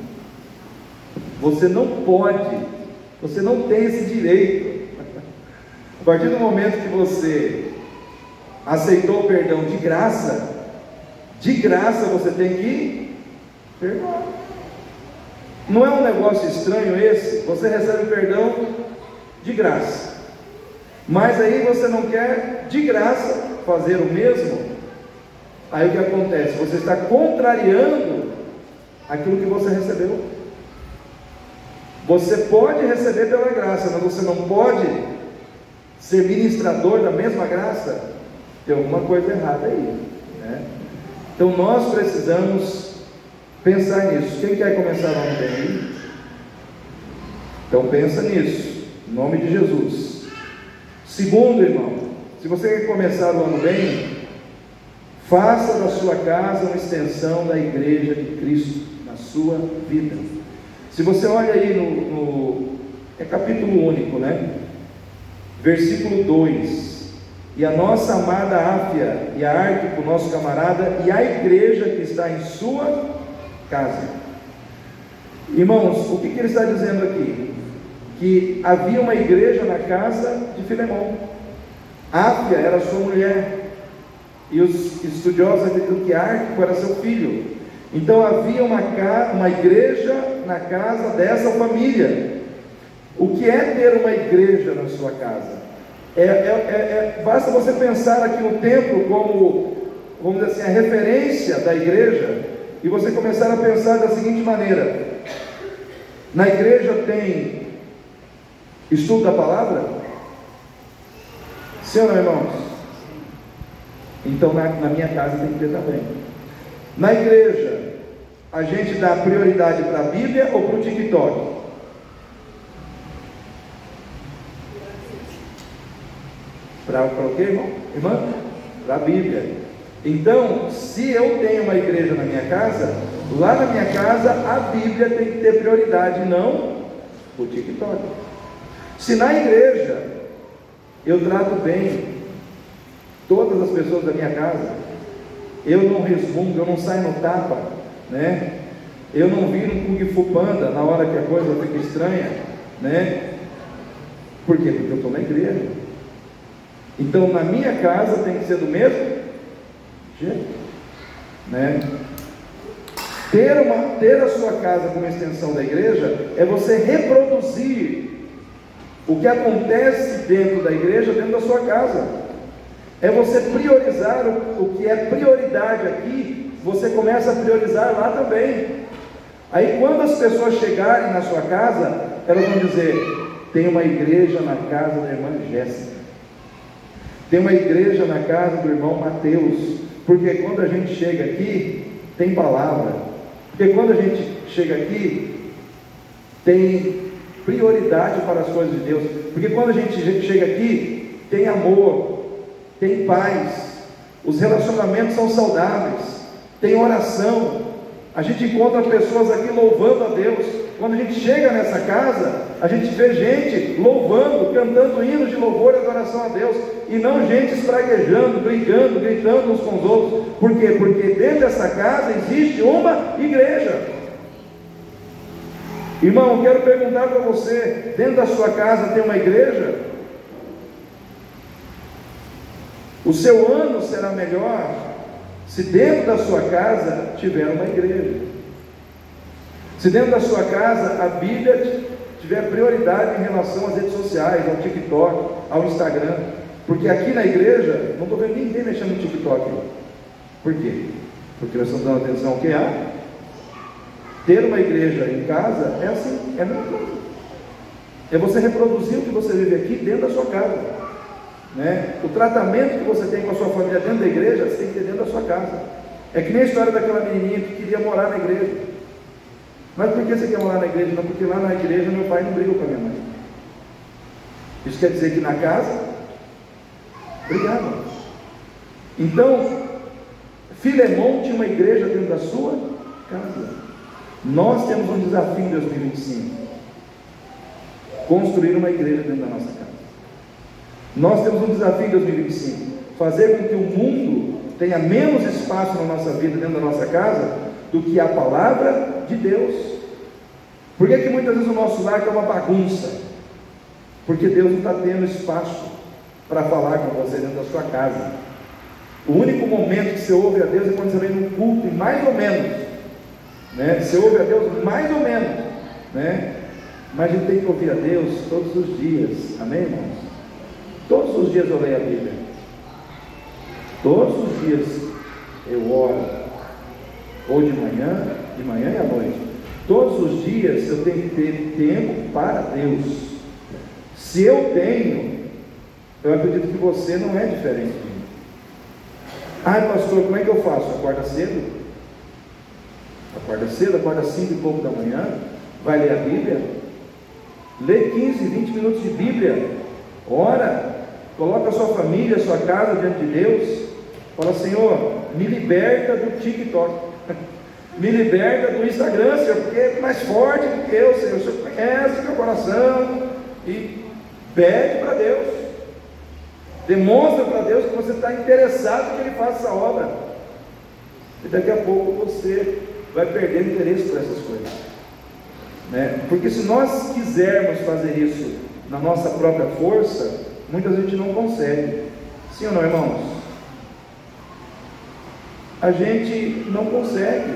Você não pode, você não tem esse direito. A partir do momento que você aceitou o perdão de graça você tem que perdoar. Não é um negócio estranho esse? Você recebe o perdão de graça, mas aí você não quer de graça fazer o mesmo. Aí o que acontece? Você está contrariando aquilo que você recebeu. Você pode receber pela graça, mas você não pode ser ministrador da mesma graça. Tem alguma coisa errada aí, né? Então nós precisamos pensar nisso. Quem quer começar o ano bem? Então pensa nisso, em nome de Jesus. Segundo, irmão, se você quer começar o ano bem, faça da sua casa uma extensão da igreja de Cristo na sua vida. Se você olha aí é capítulo único, né? Versículo 2: e a nossa amada Áfia e a Arquipo, nosso camarada, e a igreja que está em sua casa. Irmãos, o que ele está dizendo aqui? Que havia uma igreja na casa de Filemão. Áfia era sua mulher, e os estudiosos acreditam que Arquipo era seu filho. Então havia uma igreja na casa dessa família. O que é ter uma igreja na sua casa? Basta você pensar aqui no templo como, vamos dizer assim, a referência da igreja, e você começar a pensar da seguinte maneira: na igreja tem estudo da palavra? Sim ou não, irmãos? Então na minha casa tem que ter também. Na igreja, a gente dá prioridade para a Bíblia ou para o TikTok? Para o quê, irmão? Irmã? Para a Bíblia. Então, se eu tenho uma igreja na minha casa, lá na minha casa a Bíblia tem que ter prioridade, não o TikTok. Se na igreja eu trato bem todas as pessoas da minha casa, eu não resmungo, eu não saio no tapa, né? Eu não viro um Kung Fu Panda na hora que a coisa fica estranha, né? Por quê? Porque eu estou na igreja. Então na minha casa tem que ser do mesmo jeito, né? Ter a sua casa como extensão da igreja é você reproduzir o que acontece dentro da igreja, dentro da sua casa. É você priorizar o que é prioridade aqui, você começa a priorizar lá também. Aí quando as pessoas chegarem na sua casa, elas vão dizer: tem uma igreja na casa da irmã Jéssica, tem uma igreja na casa do irmão Mateus, porque quando a gente chega aqui, tem palavra, porque quando a gente chega aqui, tem prioridade para as coisas de Deus, porque quando a gente chega aqui, tem amor, tem paz, os relacionamentos são saudáveis, tem oração, a gente encontra pessoas aqui louvando a Deus. Quando a gente chega nessa casa, a gente vê gente louvando, cantando hinos de louvor e adoração a Deus, e não gente espraguejando, brigando, gritando uns com os outros. Por quê? Porque dentro dessa casa existe uma igreja. Irmão, eu quero perguntar para você: dentro da sua casa tem uma igreja? O seu ano será melhor se dentro da sua casa tiver uma igreja. Se dentro da sua casa a Bíblia tiver prioridade em relação às redes sociais, ao TikTok, ao Instagram. Porque aqui na igreja, não estou vendo ninguém mexendo no TikTok. Por quê? Porque nós estamos dando atenção ao que há. Ter uma igreja em casa é assim, é a mesma coisa. É você reproduzir o que você vive aqui dentro da sua casa. né? O tratamento que você tem com a sua família dentro da igreja, você tem que ter dentro da sua casa. É que nem a história daquela menininha que queria morar na igreja. Mas por que você quer morar na igreja? Não, porque lá na igreja meu pai não briga com a minha mãe. Isso quer dizer que na casa, brigava. Então, Filemão tinha uma igreja dentro da sua casa. Nós temos um desafio em 2025: construir uma igreja dentro da nossa casa. Nós temos um desafio em 2025: fazer com que o mundo tenha menos espaço na nossa vida, dentro da nossa casa, do que a palavra de Deus. Por que muitas vezes o nosso lar é uma bagunça? Porque Deus não está tendo espaço para falar com você dentro da sua casa. O único momento que você ouve a Deus é quando você vem num culto, e mais ou menos, né? Você ouve a Deus mais ou menos, né? Mas a gente tem que ouvir a Deus todos os dias, amém, irmãos? Todos os dias eu leio a Bíblia, todos os dias eu oro, ou de manhã e à noite. Todos os dias eu tenho que ter tempo para Deus. Se eu tenho, eu acredito que você não é diferente de mim. Ai, pastor, como é que eu faço? Acorda cedo, acorda 5 e pouco da manhã, vai ler a Bíblia, lê 15, 20 minutos de Bíblia, ora, coloca a sua família, a sua casa diante de Deus, fala: Senhor, me liberta do TikTok, me liberta do Instagram, Senhor, porque é mais forte do que eu, Senhor. O Senhor conhece meu coração. E pede para Deus, demonstra para Deus que você está interessado que Ele faça essa obra, e daqui a pouco você vai perder interesse por essas coisas, né? Porque se nós quisermos fazer isso na nossa própria força, muita gente não consegue. Sim ou não, irmãos? A gente não consegue,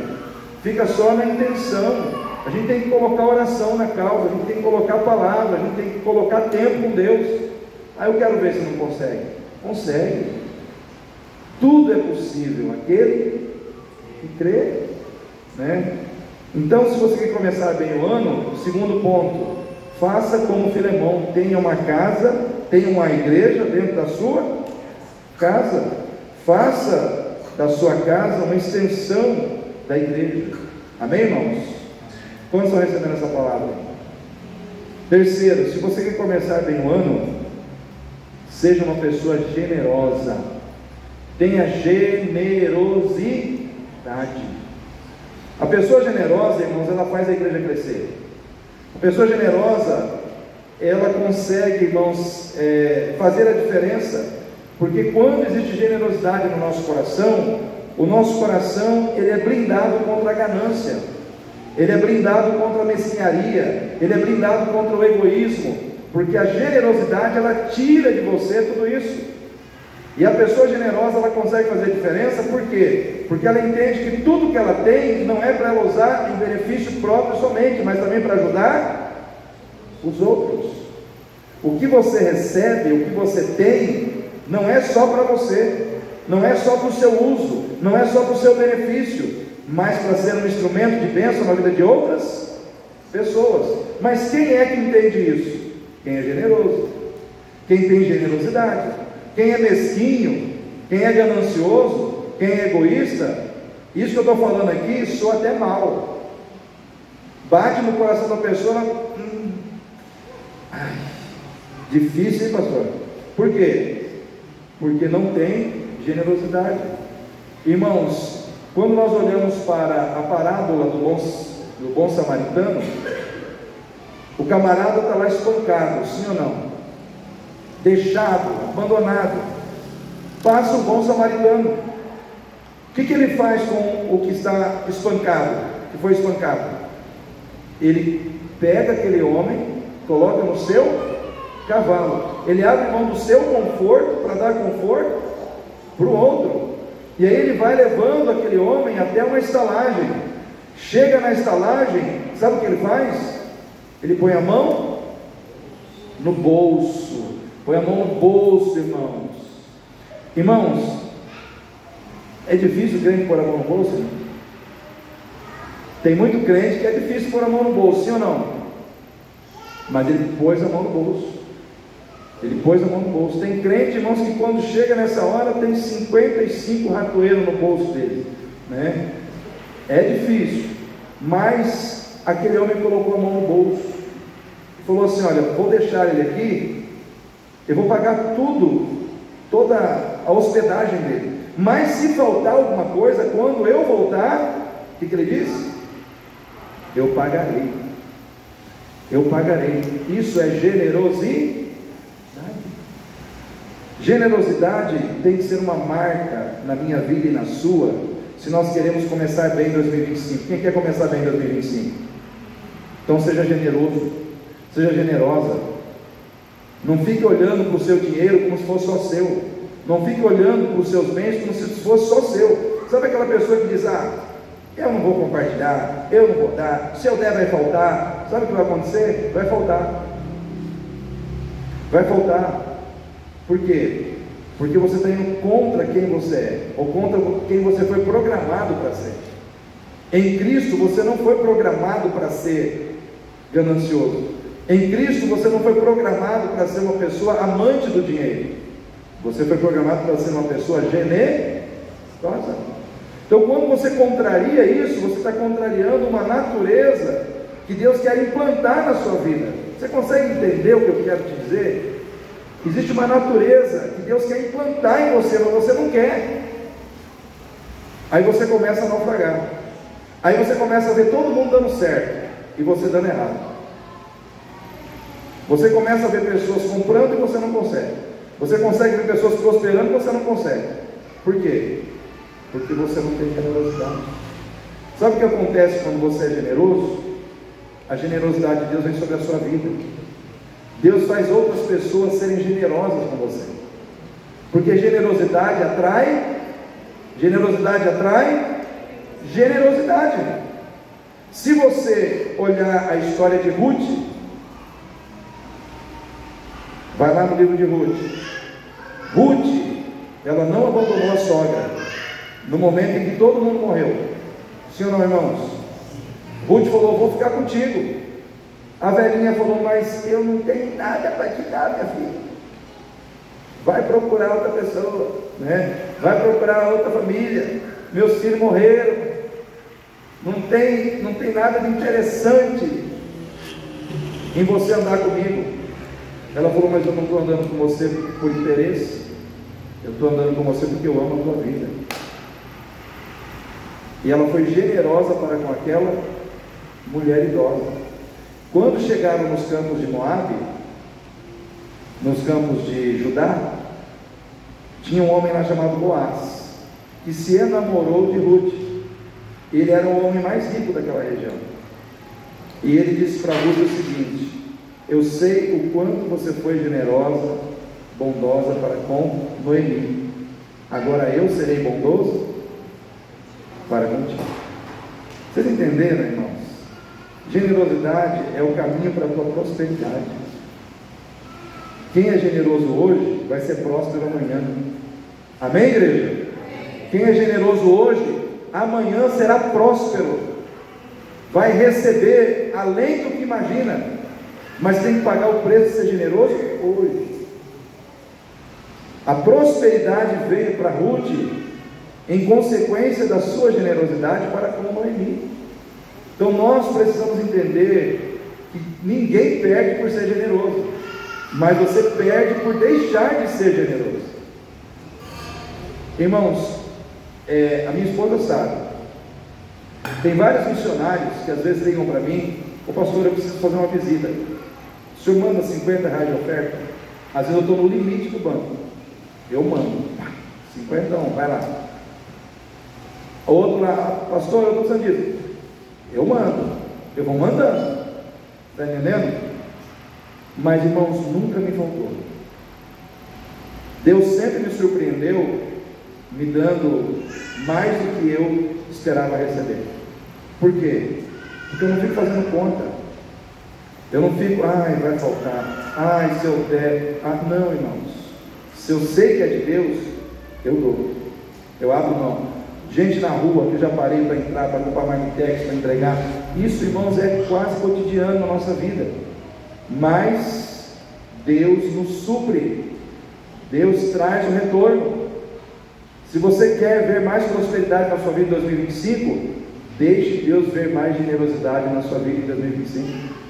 fica só na intenção. A gente tem que colocar oração na causa, a gente tem que colocar a palavra, a gente tem que colocar tempo com Deus. Aí eu quero ver se não consegue. Consegue. Tudo é possível aquele que crê, né? Então, se você quer começar bem o ano, segundo ponto: faça como Filemão, tenha uma casa, tenha uma igreja dentro da sua casa. Faça da sua casa uma extensão da igreja. Amém, irmãos? Quantos estão recebendo essa palavra? Terceiro, se você quer começar bem o ano, seja uma pessoa generosa. Tenha generosidade. A pessoa generosa, irmãos, ela faz a igreja crescer. A pessoa generosa, ela consegue, irmãos, fazer a diferença, porque quando existe generosidade no nosso coração, o nosso coração, ele é blindado contra a ganância, ele é blindado contra a mesquinharia, ele é blindado contra o egoísmo, porque a generosidade, ela tira de você tudo isso. E a pessoa generosa, ela consegue fazer diferença. Por quê? Porque ela entende que tudo que ela tem não é para ela usar em benefício próprio somente, mas também para ajudar os outros. O que você recebe, o que você tem, não é só para você, não é só para o seu uso, não é só para o seu benefício, mas para ser um instrumento de bênção na vida de outras pessoas. Mas quem é que entende isso? Quem é generoso, quem tem generosidade. Quem é mesquinho, quem é ganancioso, quem é egoísta, isso que eu estou falando aqui soa até mal, bate no coração da pessoa. Difícil, hein, pastor? Por quê? Porque não tem generosidade. Irmãos, quando nós olhamos para a parábola do bom samaritano, o camarada está lá espancado, sim ou não? Deixado, abandonado. Passa o bom samaritano. O que ele faz com o que está espancado, que foi espancado? Ele pega aquele homem, coloca no seu cavalo, ele abre mão do seu conforto para dar conforto para o outro, e aí ele vai levando aquele homem até uma estalagem. Chega na estalagem, sabe o que ele faz? Ele põe a mão no bolso. Põe a mão no bolso, irmãos. Irmãos, é difícil o crente pôr a mão no bolso, irmão? Tem muito crente que é difícil pôr a mão no bolso, sim ou não? Mas ele pôs a mão no bolso. Ele pôs a mão no bolso. Tem crente, irmãos, que quando chega nessa hora tem 55 ratoeiros no bolso dele, né? É difícil, mas aquele homem colocou a mão no bolso e falou assim: olha, vou deixar ele aqui, eu vou pagar tudo, toda a hospedagem dele, mas se faltar alguma coisa, quando eu voltar, o que ele disse? Eu pagarei. Eu pagarei. Isso é generosidade. Generosidade tem que ser uma marca na minha vida e na sua, se nós queremos começar bem em 2025. Quem quer começar bem em 2025? Então seja generoso, seja generosa. Não fique olhando para o seu dinheiro como se fosse só seu. Não fique olhando para os seus bens como se fosse só seu. Sabe aquela pessoa que diz: ah, eu não vou compartilhar, eu não vou dar, se eu der vai faltar. Sabe o que vai acontecer? Vai faltar. Vai faltar. Por quê? Porque você está indo contra quem você é, ou contra quem você foi programado para ser. Em Cristo você não foi programado para ser ganancioso. Em Cristo você não foi programado para ser uma pessoa amante do dinheiro. Você foi programado para ser uma pessoa generosa. Então, quando você contraria isso, você está contrariando uma natureza que Deus quer implantar na sua vida. Você consegue entender o que eu quero te dizer? Existe uma natureza que Deus quer implantar em você, mas você não quer. Aí você começa a naufragar. Aí você começa a ver todo mundo dando certo e você dando errado. Você começa a ver pessoas comprando e você não consegue. Você consegue ver pessoas prosperando e você não consegue. Por quê? Porque você não tem generosidade. Sabe o que acontece quando você é generoso? A generosidade de Deus vem sobre a sua vida. Deus faz outras pessoas serem generosas com você, porque generosidade atrai generosidade. Se você olhar a história de Ruth, vai lá no livro de Ruth, ela não abandonou a sogra no momento em que todo mundo morreu. Sim ou não, irmãos? Ruth falou: vou ficar contigo. A velhinha falou: mas eu não tenho nada para te dar, minha filha. Vai procurar outra pessoa, né? Vai procurar outra família. Meus filhos morreram. Não tem nada de interessante em você andar comigo. Ela falou: mas eu não estou andando com você por interesse. Eu estou andando com você porque eu amo a tua vida. E ela foi generosa para com aquela mulher idosa. Quando chegaram nos campos de Moabe, nos campos de Judá, tinha um homem lá chamado Boaz, que se enamorou de Ruth. Ele era o homem mais rico daquela região. E ele disse para Ruth o seguinte: eu sei o quanto você foi generosa, bondosa para com Noemi. Agora eu serei bondoso para contigo. Vocês entenderam, irmãos? Generosidade é o caminho para a tua prosperidade. Quem é generoso hoje vai ser próspero amanhã. Amém, igreja? Quem é generoso hoje, amanhã será próspero. Vai receber além do que imagina, mas tem que pagar o preço de ser generoso hoje. A prosperidade veio para Ruth em consequência da sua generosidade para com Noemi. Então nós precisamos entender que ninguém perde por ser generoso, mas você perde por deixar de ser generoso. Irmãos, a minha esposa sabe, tem vários missionários que às vezes ligam para mim: ô pastor, eu preciso fazer uma visita, o senhor manda R$50 de oferta? Às vezes eu estou no limite do banco, eu mando 51, vai lá. O outro lá: pastor, eu estou precisando disso. Eu mando, eu vou mandando, está entendendo? Mas, irmãos, nunca me faltou. Deus sempre me surpreendeu, me dando mais do que eu esperava receber. Por quê? Porque eu não fico fazendo conta. Eu não fico: ai, vai faltar, ai, se eu der. Não, irmãos. Se eu sei que é de Deus, eu dou, eu abro mão. Gente na rua que eu já parei para entrar, para comprar marmitex, para entregar. Isso, irmãos, é quase cotidiano na nossa vida. Mas Deus nos supre, Deus traz o retorno. Se você quer ver mais prosperidade na sua vida em 2025, deixe Deus ver mais generosidade na sua vida em 2025.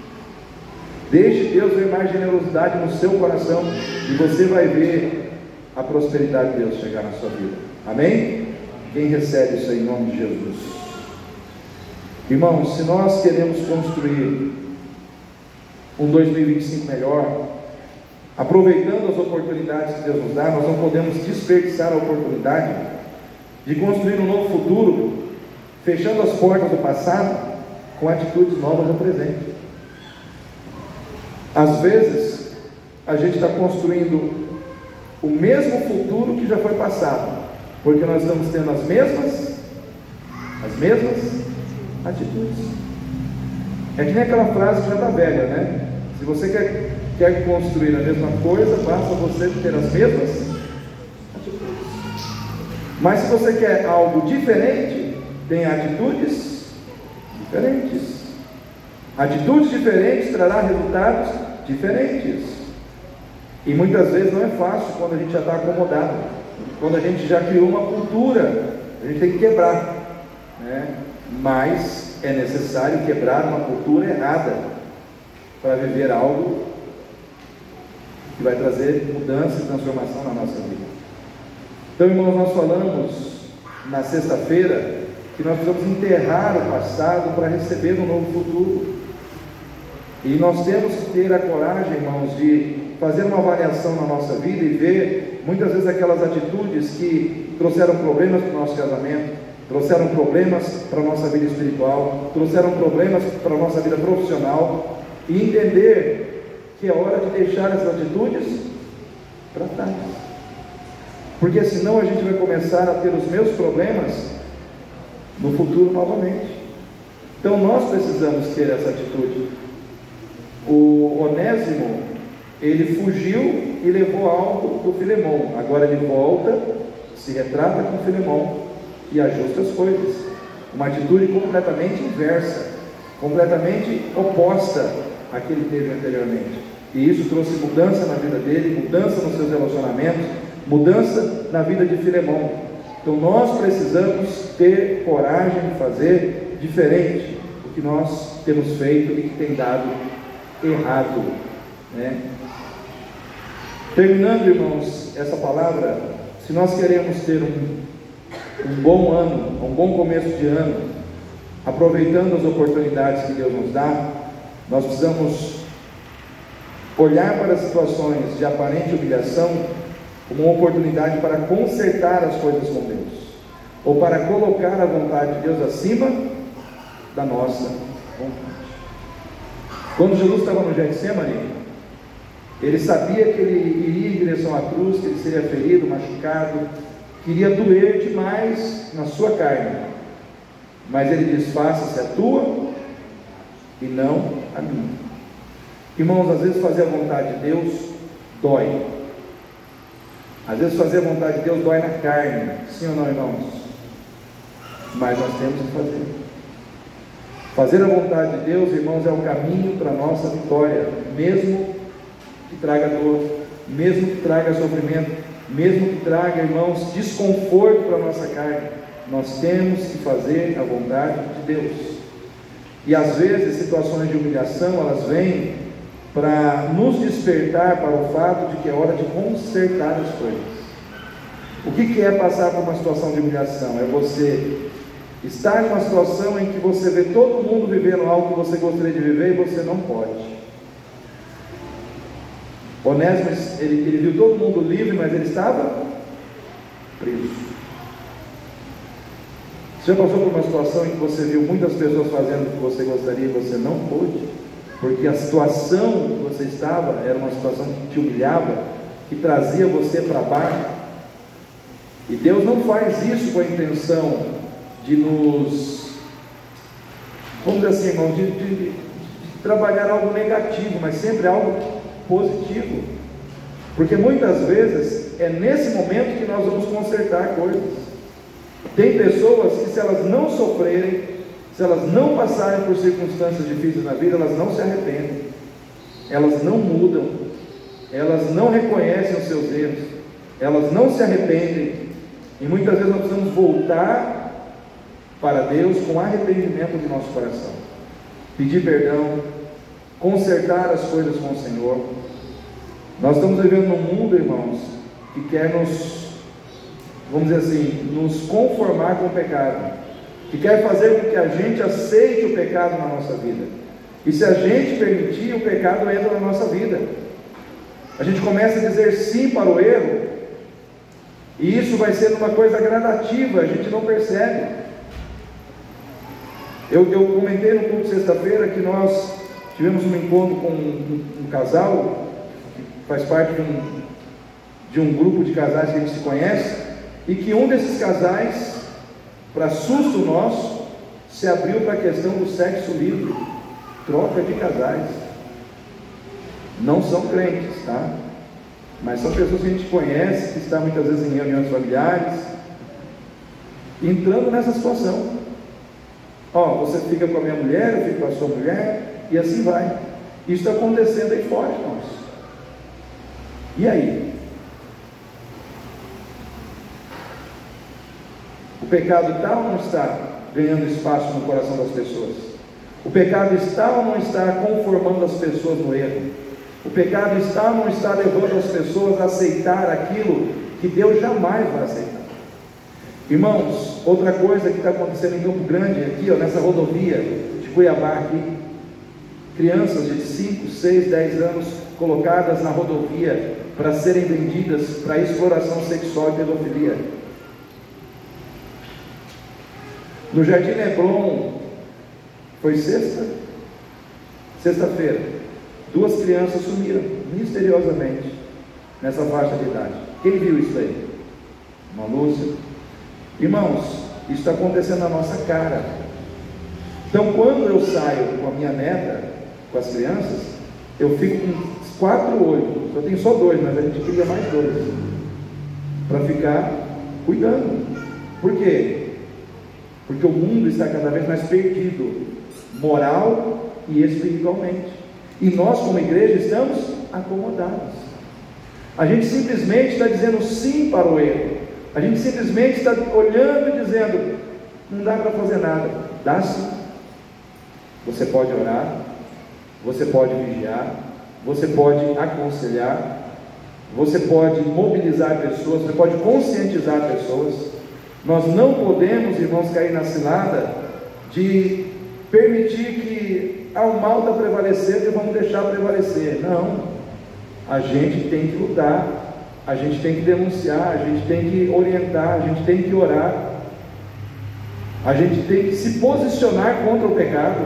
Deixe Deus ver mais generosidade no seu coração, e você vai ver a prosperidade de Deus chegar na sua vida. Amém? Quem recebe isso aí em nome de Jesus? Irmãos, se nós queremos construir um 2025 melhor, aproveitando as oportunidades que Deus nos dá, nós não podemos desperdiçar a oportunidade de construir um novo futuro, fechando as portas do passado com atitudes novas no presente. Às vezes, a gente está construindo o mesmo futuro que já foi passado, porque nós estamos tendo as mesmas atitudes. É que nem aquela frase que já está velha, né? Se você quer construir a mesma coisa, basta você ter as mesmas atitudes. Mas se você quer algo diferente, tem atitudes diferentes. Atitudes diferentes trará resultados diferentes. E muitas vezes não é fácil quando a gente já está acomodado, quando a gente já criou uma cultura, a gente tem que quebrar, né? Mas é necessário quebrar uma cultura errada para viver algo que vai trazer mudança e transformação na nossa vida. Então, irmãos, nós falamos na sexta-feira que nós precisamos enterrar o passado para receber um novo futuro. E nós temos que ter a coragem, irmãos, de fazer uma avaliação na nossa vida e ver muitas vezes aquelas atitudes que trouxeram problemas para o nosso casamento, trouxeram problemas para a nossa vida espiritual, trouxeram problemas para a nossa vida profissional, e entender que é hora de deixar essas atitudes para trás, porque senão a gente vai começar a ter os mesmos problemas no futuro novamente. Então nós precisamos ter essa atitude. O Onésimo, ele fugiu e levou algo do Filemão. Agora ele volta, se retrata com Filemão e ajusta as coisas. Uma atitude completamente inversa, completamente oposta à que ele teve anteriormente. E isso trouxe mudança na vida dele, mudança nos seus relacionamentos, mudança na vida de Filemão. Então nós precisamos ter coragem de fazer diferente do que nós temos feito e que tem dado errado, né? Terminando, irmãos, essa palavra, se nós queremos ter um bom ano, um bom começo de ano, aproveitando as oportunidades que Deus nos dá, nós precisamos olhar para as situações de aparente humilhação como uma oportunidade para consertar as coisas com Deus, ou para colocar a vontade de Deus acima da nossa vontade. Quando Jesus estava no Getsemane, ele sabia que ele iria em direção à cruz, que ele seria ferido, machucado, queria doer demais na sua carne, mas ele diz: faça-se a tua e não a minha. Irmãos, às vezes fazer a vontade de Deus dói, às vezes fazer a vontade de Deus dói na carne, sim ou não, irmãos? Mas nós temos que fazer. Fazer a vontade de Deus, irmãos, é o caminho para a nossa vitória, mesmo que traga dor, mesmo que traga sofrimento, mesmo que traga, irmãos, desconforto para a nossa carne. Nós temos que fazer a vontade de Deus. E às vezes situações de humilhação, elas vêm para nos despertar para o fato de que é hora de consertar as coisas. O que é passar por uma situação de humilhação? É você estar em uma situação em que você vê todo mundo vivendo algo que você gostaria de viver e você não pode. Onésimo, ele viu todo mundo livre, mas ele estava preso. Você já passou por uma situação em que você viu muitas pessoas fazendo o que você gostaria e você não pôde? Porque a situação que você estava era uma situação que te humilhava, que trazia você para baixo. E Deus não faz isso com a intenção de nos, vamos dizer assim, irmão, de trabalhar algo negativo, mas sempre algo positivo. Porque muitas vezes é nesse momento que nós vamos consertar coisas. Tem pessoas que, se elas não sofrerem, se elas não passarem por circunstâncias difíceis na vida, elas não se arrependem, elas não mudam, elas não reconhecem os seus erros, elas não se arrependem, e muitas vezes nós precisamos voltar para Deus com arrependimento do nosso coração, pedir perdão, consertar as coisas com o Senhor. Nós estamos vivendo num mundo, irmãos, que quer vamos dizer assim, nos conformar com o pecado, que quer fazer com que a gente aceite o pecado na nossa vida, e se a gente permitir, o pecado entra na nossa vida. A gente começa a dizer sim para o erro, e isso vai sendo uma coisa gradativa, a gente não percebe. Eu comentei no culto de sexta-feira que nós tivemos um encontro com um casal, que faz parte de um grupo de casais que a gente se conhece, e que um desses casais, para susto nosso, se abriu para a questão do sexo livre, troca de casais. Não são crentes, tá? Mas são pessoas que a gente conhece, que estão muitas vezes em reuniões familiares, entrando nessa situação. Você fica com a minha mulher, eu fico com a sua mulher, e assim vai. Isso está acontecendo aí fora, irmãos. E aí? O pecado está ou não está ganhando espaço no coração das pessoas? O pecado está ou não está conformando as pessoas no erro? O pecado está ou não está levando as pessoas a aceitar aquilo que Deus jamais vai aceitar? Irmãos, outra coisa que está acontecendo em Campo Grande, aqui, nessa rodovia de Cuiabá, aqui, crianças de 5, 6, 10 anos colocadas na rodovia para serem vendidas para exploração sexual e pedofilia. No Jardim Leblon, foi sexta-feira, 2 crianças sumiram misteriosamente nessa faixa de idade. Quem viu isso aí? Uma Lúcia. Irmãos, isso está acontecendo na nossa cara. Então, quando eu saio com a minha neta, com as crianças, eu fico com 4 olhos. Eu tenho só 2, mas a gente cria mais 2 para ficar cuidando. Por quê? Porque o mundo está cada vez mais perdido, moral e espiritualmente. E nós, como igreja, estamos acomodados. A gente simplesmente está dizendo sim para o erro. A gente simplesmente está olhando e dizendo: não dá para fazer nada. Dá sim. Você pode orar, você pode vigiar, você pode aconselhar, você pode mobilizar pessoas, você pode conscientizar pessoas. Nós não podemos, irmãos, cair na cilada de permitir que o mal está prevalecendo e vamos deixar prevalecer. Não, a gente tem que lutar, a gente tem que denunciar, a gente tem que orientar, a gente tem que orar, a gente tem que se posicionar contra o pecado,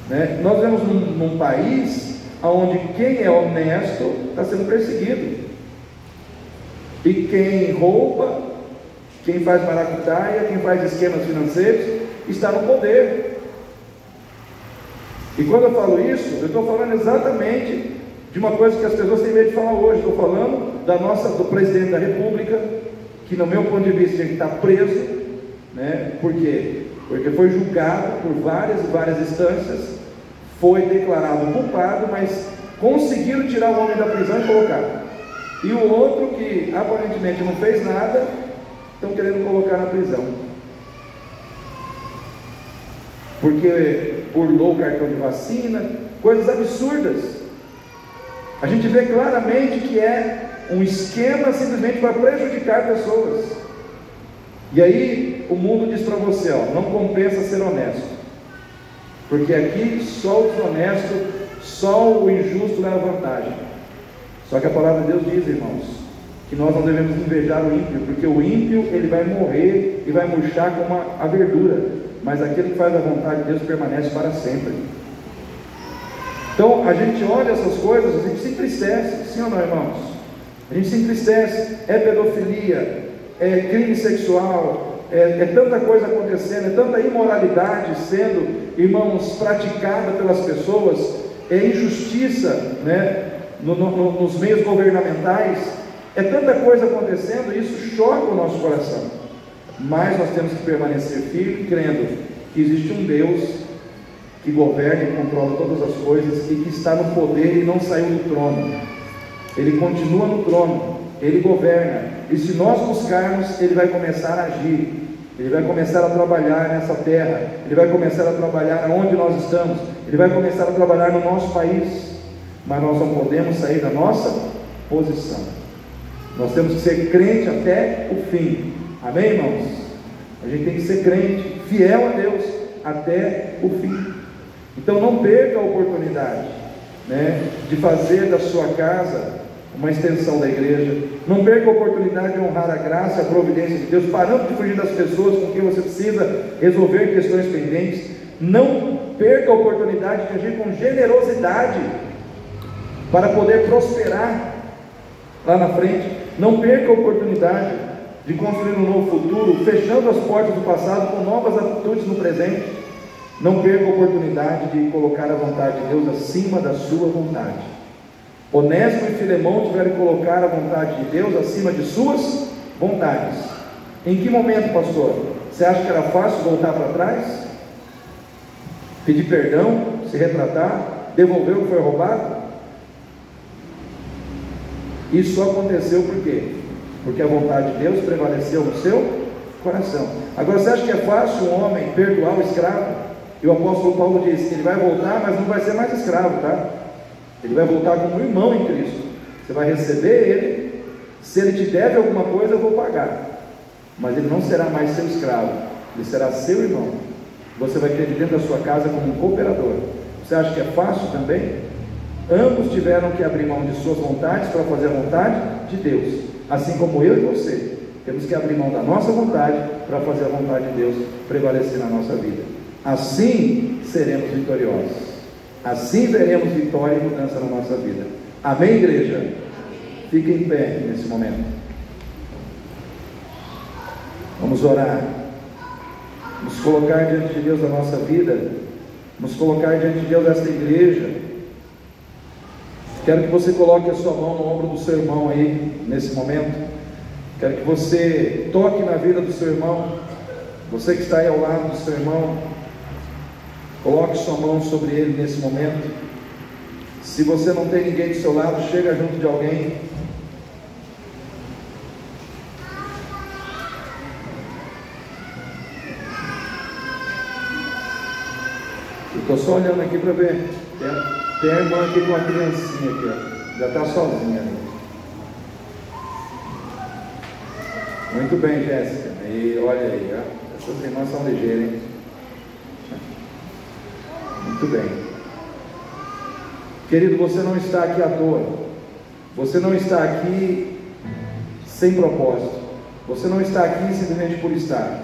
né? Nós vivemos num país onde quem é honesto está sendo perseguido, e quem rouba, quem faz maracutaia, quem faz esquemas financeiros, está no poder. E quando eu falo isso, eu estou falando exatamente de uma coisa que as pessoas têm medo de falar hoje. Estou falando do presidente da República, que no meu ponto de vista tinha que estar preso, né? Por quê? Porque foi julgado por várias e várias instâncias, foi declarado culpado, mas conseguiram tirar o homem da prisão e colocar. E o outro, que aparentemente não fez nada, estão querendo colocar na prisão, porque burlou o cartão de vacina, coisas absurdas. A gente vê claramente que é um esquema simplesmente para prejudicar pessoas. E aí o mundo diz para você: não compensa ser honesto, porque aqui só o desonesto, só o injusto leva vantagem. Só que a palavra de Deus diz, irmãos, que nós não devemos invejar o ímpio, porque o ímpio ele vai morrer e vai murchar como a verdura, mas aquele que faz a vontade de Deus permanece para sempre. Então a gente olha essas coisas, a gente se entristece, sim ou não, irmãos? A gente se entristece. É pedofilia, é crime sexual, é tanta coisa acontecendo, é tanta imoralidade sendo, irmãos, praticada pelas pessoas, é injustiça, né? Nos meios governamentais, é tanta coisa acontecendo, e isso choca o nosso coração. Mas nós temos que permanecer firme, crendo que existe um Deus que governa e controla todas as coisas, e que está no poder e não saiu do trono. Ele continua no trono, Ele governa, e se nós buscarmos, Ele vai começar a agir, Ele vai começar a trabalhar nessa terra, Ele vai começar a trabalhar onde nós estamos, Ele vai começar a trabalhar no nosso país, mas nós não podemos sair da nossa posição. Nós temos que ser crente até o fim, amém, irmãos? A gente tem que ser crente, fiel a Deus, até o fim. Então não perca a oportunidade, né, de fazer da sua casa uma extensão da igreja. Não perca a oportunidade de honrar a graça e a providência de Deus, parando de fugir das pessoas com quem você precisa resolver questões pendentes. Não perca a oportunidade de agir com generosidade para poder prosperar lá na frente. Não perca a oportunidade de construir um novo futuro, fechando as portas do passado com novas atitudes no presente. Não perca a oportunidade de colocar a vontade de Deus acima da sua vontade. Onésimo e Filemão tiveram que colocar a vontade de Deus acima de suas vontades. Em que momento, pastor? Você acha que era fácil voltar para trás? Pedir perdão, se retratar, devolver o que foi roubado? Isso só aconteceu por quê? Porque a vontade de Deus prevaleceu no seu coração. Agora, você acha que é fácil um homem perdoar o escravo? E o apóstolo Paulo diz que ele vai voltar, mas não vai ser mais escravo, tá? Ele vai voltar como irmão em Cristo. Você vai receber ele. Se ele te deve alguma coisa, eu vou pagar. Mas ele não será mais seu escravo, ele será seu irmão. Você vai ter ele dentro da sua casa como um cooperador. Você acha que é fácil também? Ambos tiveram que abrir mão de suas vontades para fazer a vontade de Deus. Assim como eu e você temos que abrir mão da nossa vontade para fazer a vontade de Deus prevalecer na nossa vida. Assim seremos vitoriosos. Assim veremos vitória e mudança na nossa vida. Amém, igreja? Fique em pé nesse momento. Vamos orar. Nos colocar diante de Deus a nossa vida. Nos colocar diante de Deus esta igreja. Quero que você coloque a sua mão no ombro do seu irmão aí, nesse momento. Quero que você toque na vida do seu irmão. Você que está aí ao lado do seu irmão, coloque sua mão sobre ele nesse momento. Se você não tem ninguém do seu lado, chega junto de alguém. Eu estou só olhando aqui para ver. Tem a irmã aqui com a criancinha aqui, ó. Já está sozinha ali. Muito bem, Jéssica. E olha aí, ó. Essas irmãs são ligeiras, hein? Muito bem. Querido, você não está aqui à toa. Você não está aqui sem propósito. Você não está aqui simplesmente por estar.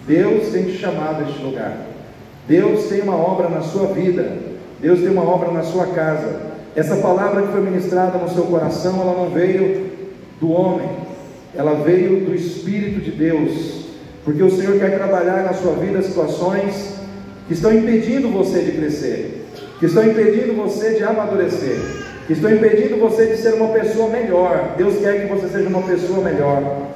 Deus tem te chamado a este lugar. Deus tem uma obra na sua vida. Deus tem uma obra na sua casa. Essa palavra que foi ministrada no seu coração, ela não veio do homem, ela veio do Espírito de Deus, porque o Senhor quer trabalhar na sua vida situações que estão impedindo você de crescer, que estão impedindo você de amadurecer, que estão impedindo você de ser uma pessoa melhor. Deus quer que você seja uma pessoa melhor.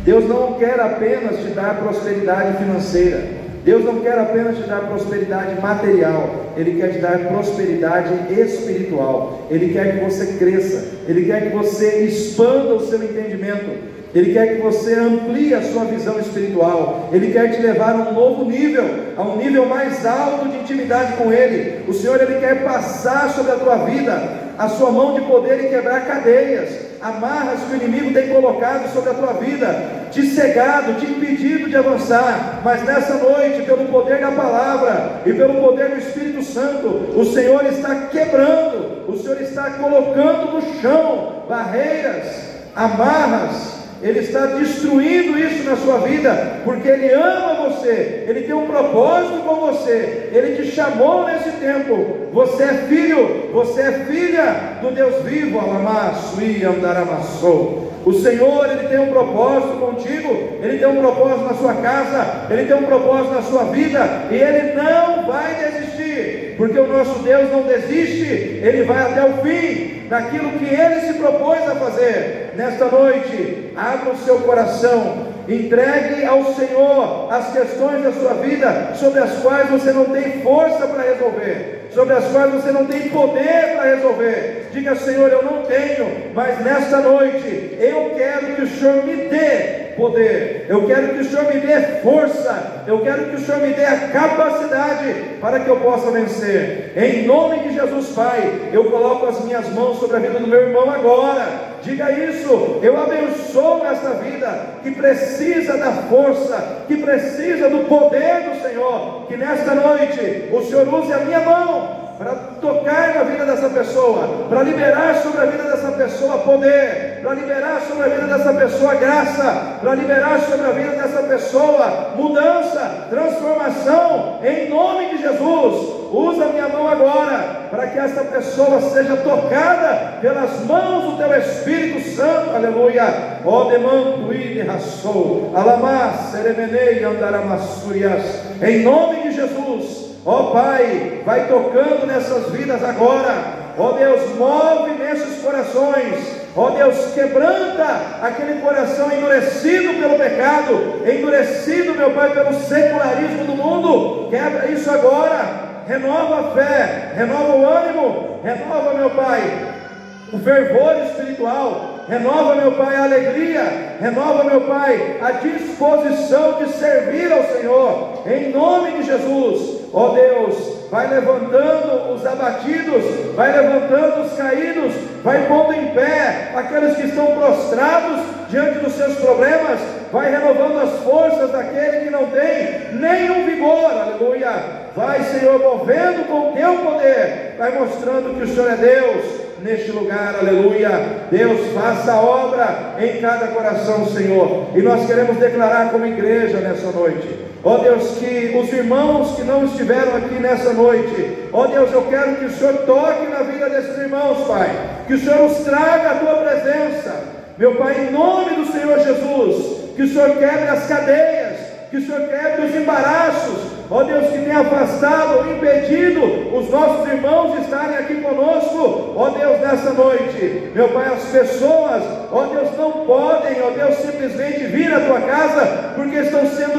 Deus não quer apenas te dar prosperidade financeira, Deus não quer apenas te dar prosperidade material, Ele quer te dar prosperidade espiritual. Ele quer que você cresça, Ele quer que você expanda o seu entendimento, Ele quer que você amplie a sua visão espiritual, Ele quer te levar a um novo nível, a um nível mais alto de intimidade com Ele. O Senhor, Ele quer passar sobre a tua vida a sua mão de poder e quebrar cadeias, amarras que o inimigo tem colocado sobre a tua vida, te cegado, te impedido de avançar. Mas nessa noite, pelo poder da palavra e pelo poder do Espírito Santo, o Senhor está quebrando, o Senhor está colocando no chão barreiras, amarras. Ele está destruindo isso na sua vida, porque Ele ama você, Ele tem um propósito com você, Ele te chamou nesse tempo. Você é filho, você é filha do Deus vivo. O Senhor, Ele tem um propósito contigo, Ele tem um propósito na sua casa, Ele tem um propósito na sua vida, e Ele não vai desistir, porque o nosso Deus não desiste, Ele vai até o fim daquilo que Ele se propôs a fazer. Nesta noite, abra o seu coração Entregue ao Senhor as questões da sua vida sobre as quais você não tem força para resolver, sobre as quais você não tem poder para resolver. Diga: Senhor, eu não tenho, mas nesta noite eu quero que o Senhor me dê poder, eu quero que o Senhor me dê força, eu quero que o Senhor me dê a capacidade para que eu possa vencer. Em nome de Jesus, Pai, eu coloco as minhas mãos sobre a vida do meu irmão agora. Diga isso: eu abençoo esta vida que precisa da força, que precisa do poder do Senhor. Que nesta noite o Senhor use a minha mão para tocar na vida dessa pessoa, para liberar sobre a vida dessa pessoa poder, para liberar sobre a vida dessa pessoa graça, para liberar sobre a vida dessa pessoa mudança, transformação, em nome de Jesus. Usa a minha mão agora, para que essa pessoa seja tocada pelas mãos do Teu Espírito Santo, aleluia. Ó demanto ide rassou, alamás, seremenei, andaramasurias, em nome de Jesus. Ó Pai, vai tocando nessas vidas agora. Ó Deus, move nesses corações. Ó Deus, quebranta aquele coração endurecido pelo pecado, endurecido, meu Pai, pelo secularismo do mundo. Quebra isso agora. Renova a fé, renova o ânimo, renova, meu Pai, o fervor espiritual. Renova, meu Pai, a alegria. Renova, meu Pai, a disposição de servir ao Senhor, em nome de Jesus. Ó Deus, vai levantando os abatidos, vai levantando os caídos, vai pondo em pé aqueles que estão prostrados diante dos seus problemas, vai renovando as forças daquele que não tem nenhum vigor, aleluia. Vai, Senhor, movendo com o Teu poder, vai mostrando que o Senhor é Deus neste lugar, aleluia. Deus, faça a obra em cada coração, Senhor, e nós queremos declarar como igreja nessa noite, ó Deus, que os irmãos que não estiveram aqui nessa noite, ó Deus, eu quero que o Senhor toque na vida desses irmãos, Pai, que o Senhor os traga a Tua presença, meu Pai, em nome do Senhor Jesus, que o Senhor quebre as cadeias, que o Senhor quebre os embaraços, ó Deus, que tem afastado ou impedido os nossos irmãos de estarem aqui conosco, ó Deus, nessa noite, meu Pai, as pessoas, ó Deus, não podem, ó Deus, simplesmente vir à Tua casa, porque estão sendo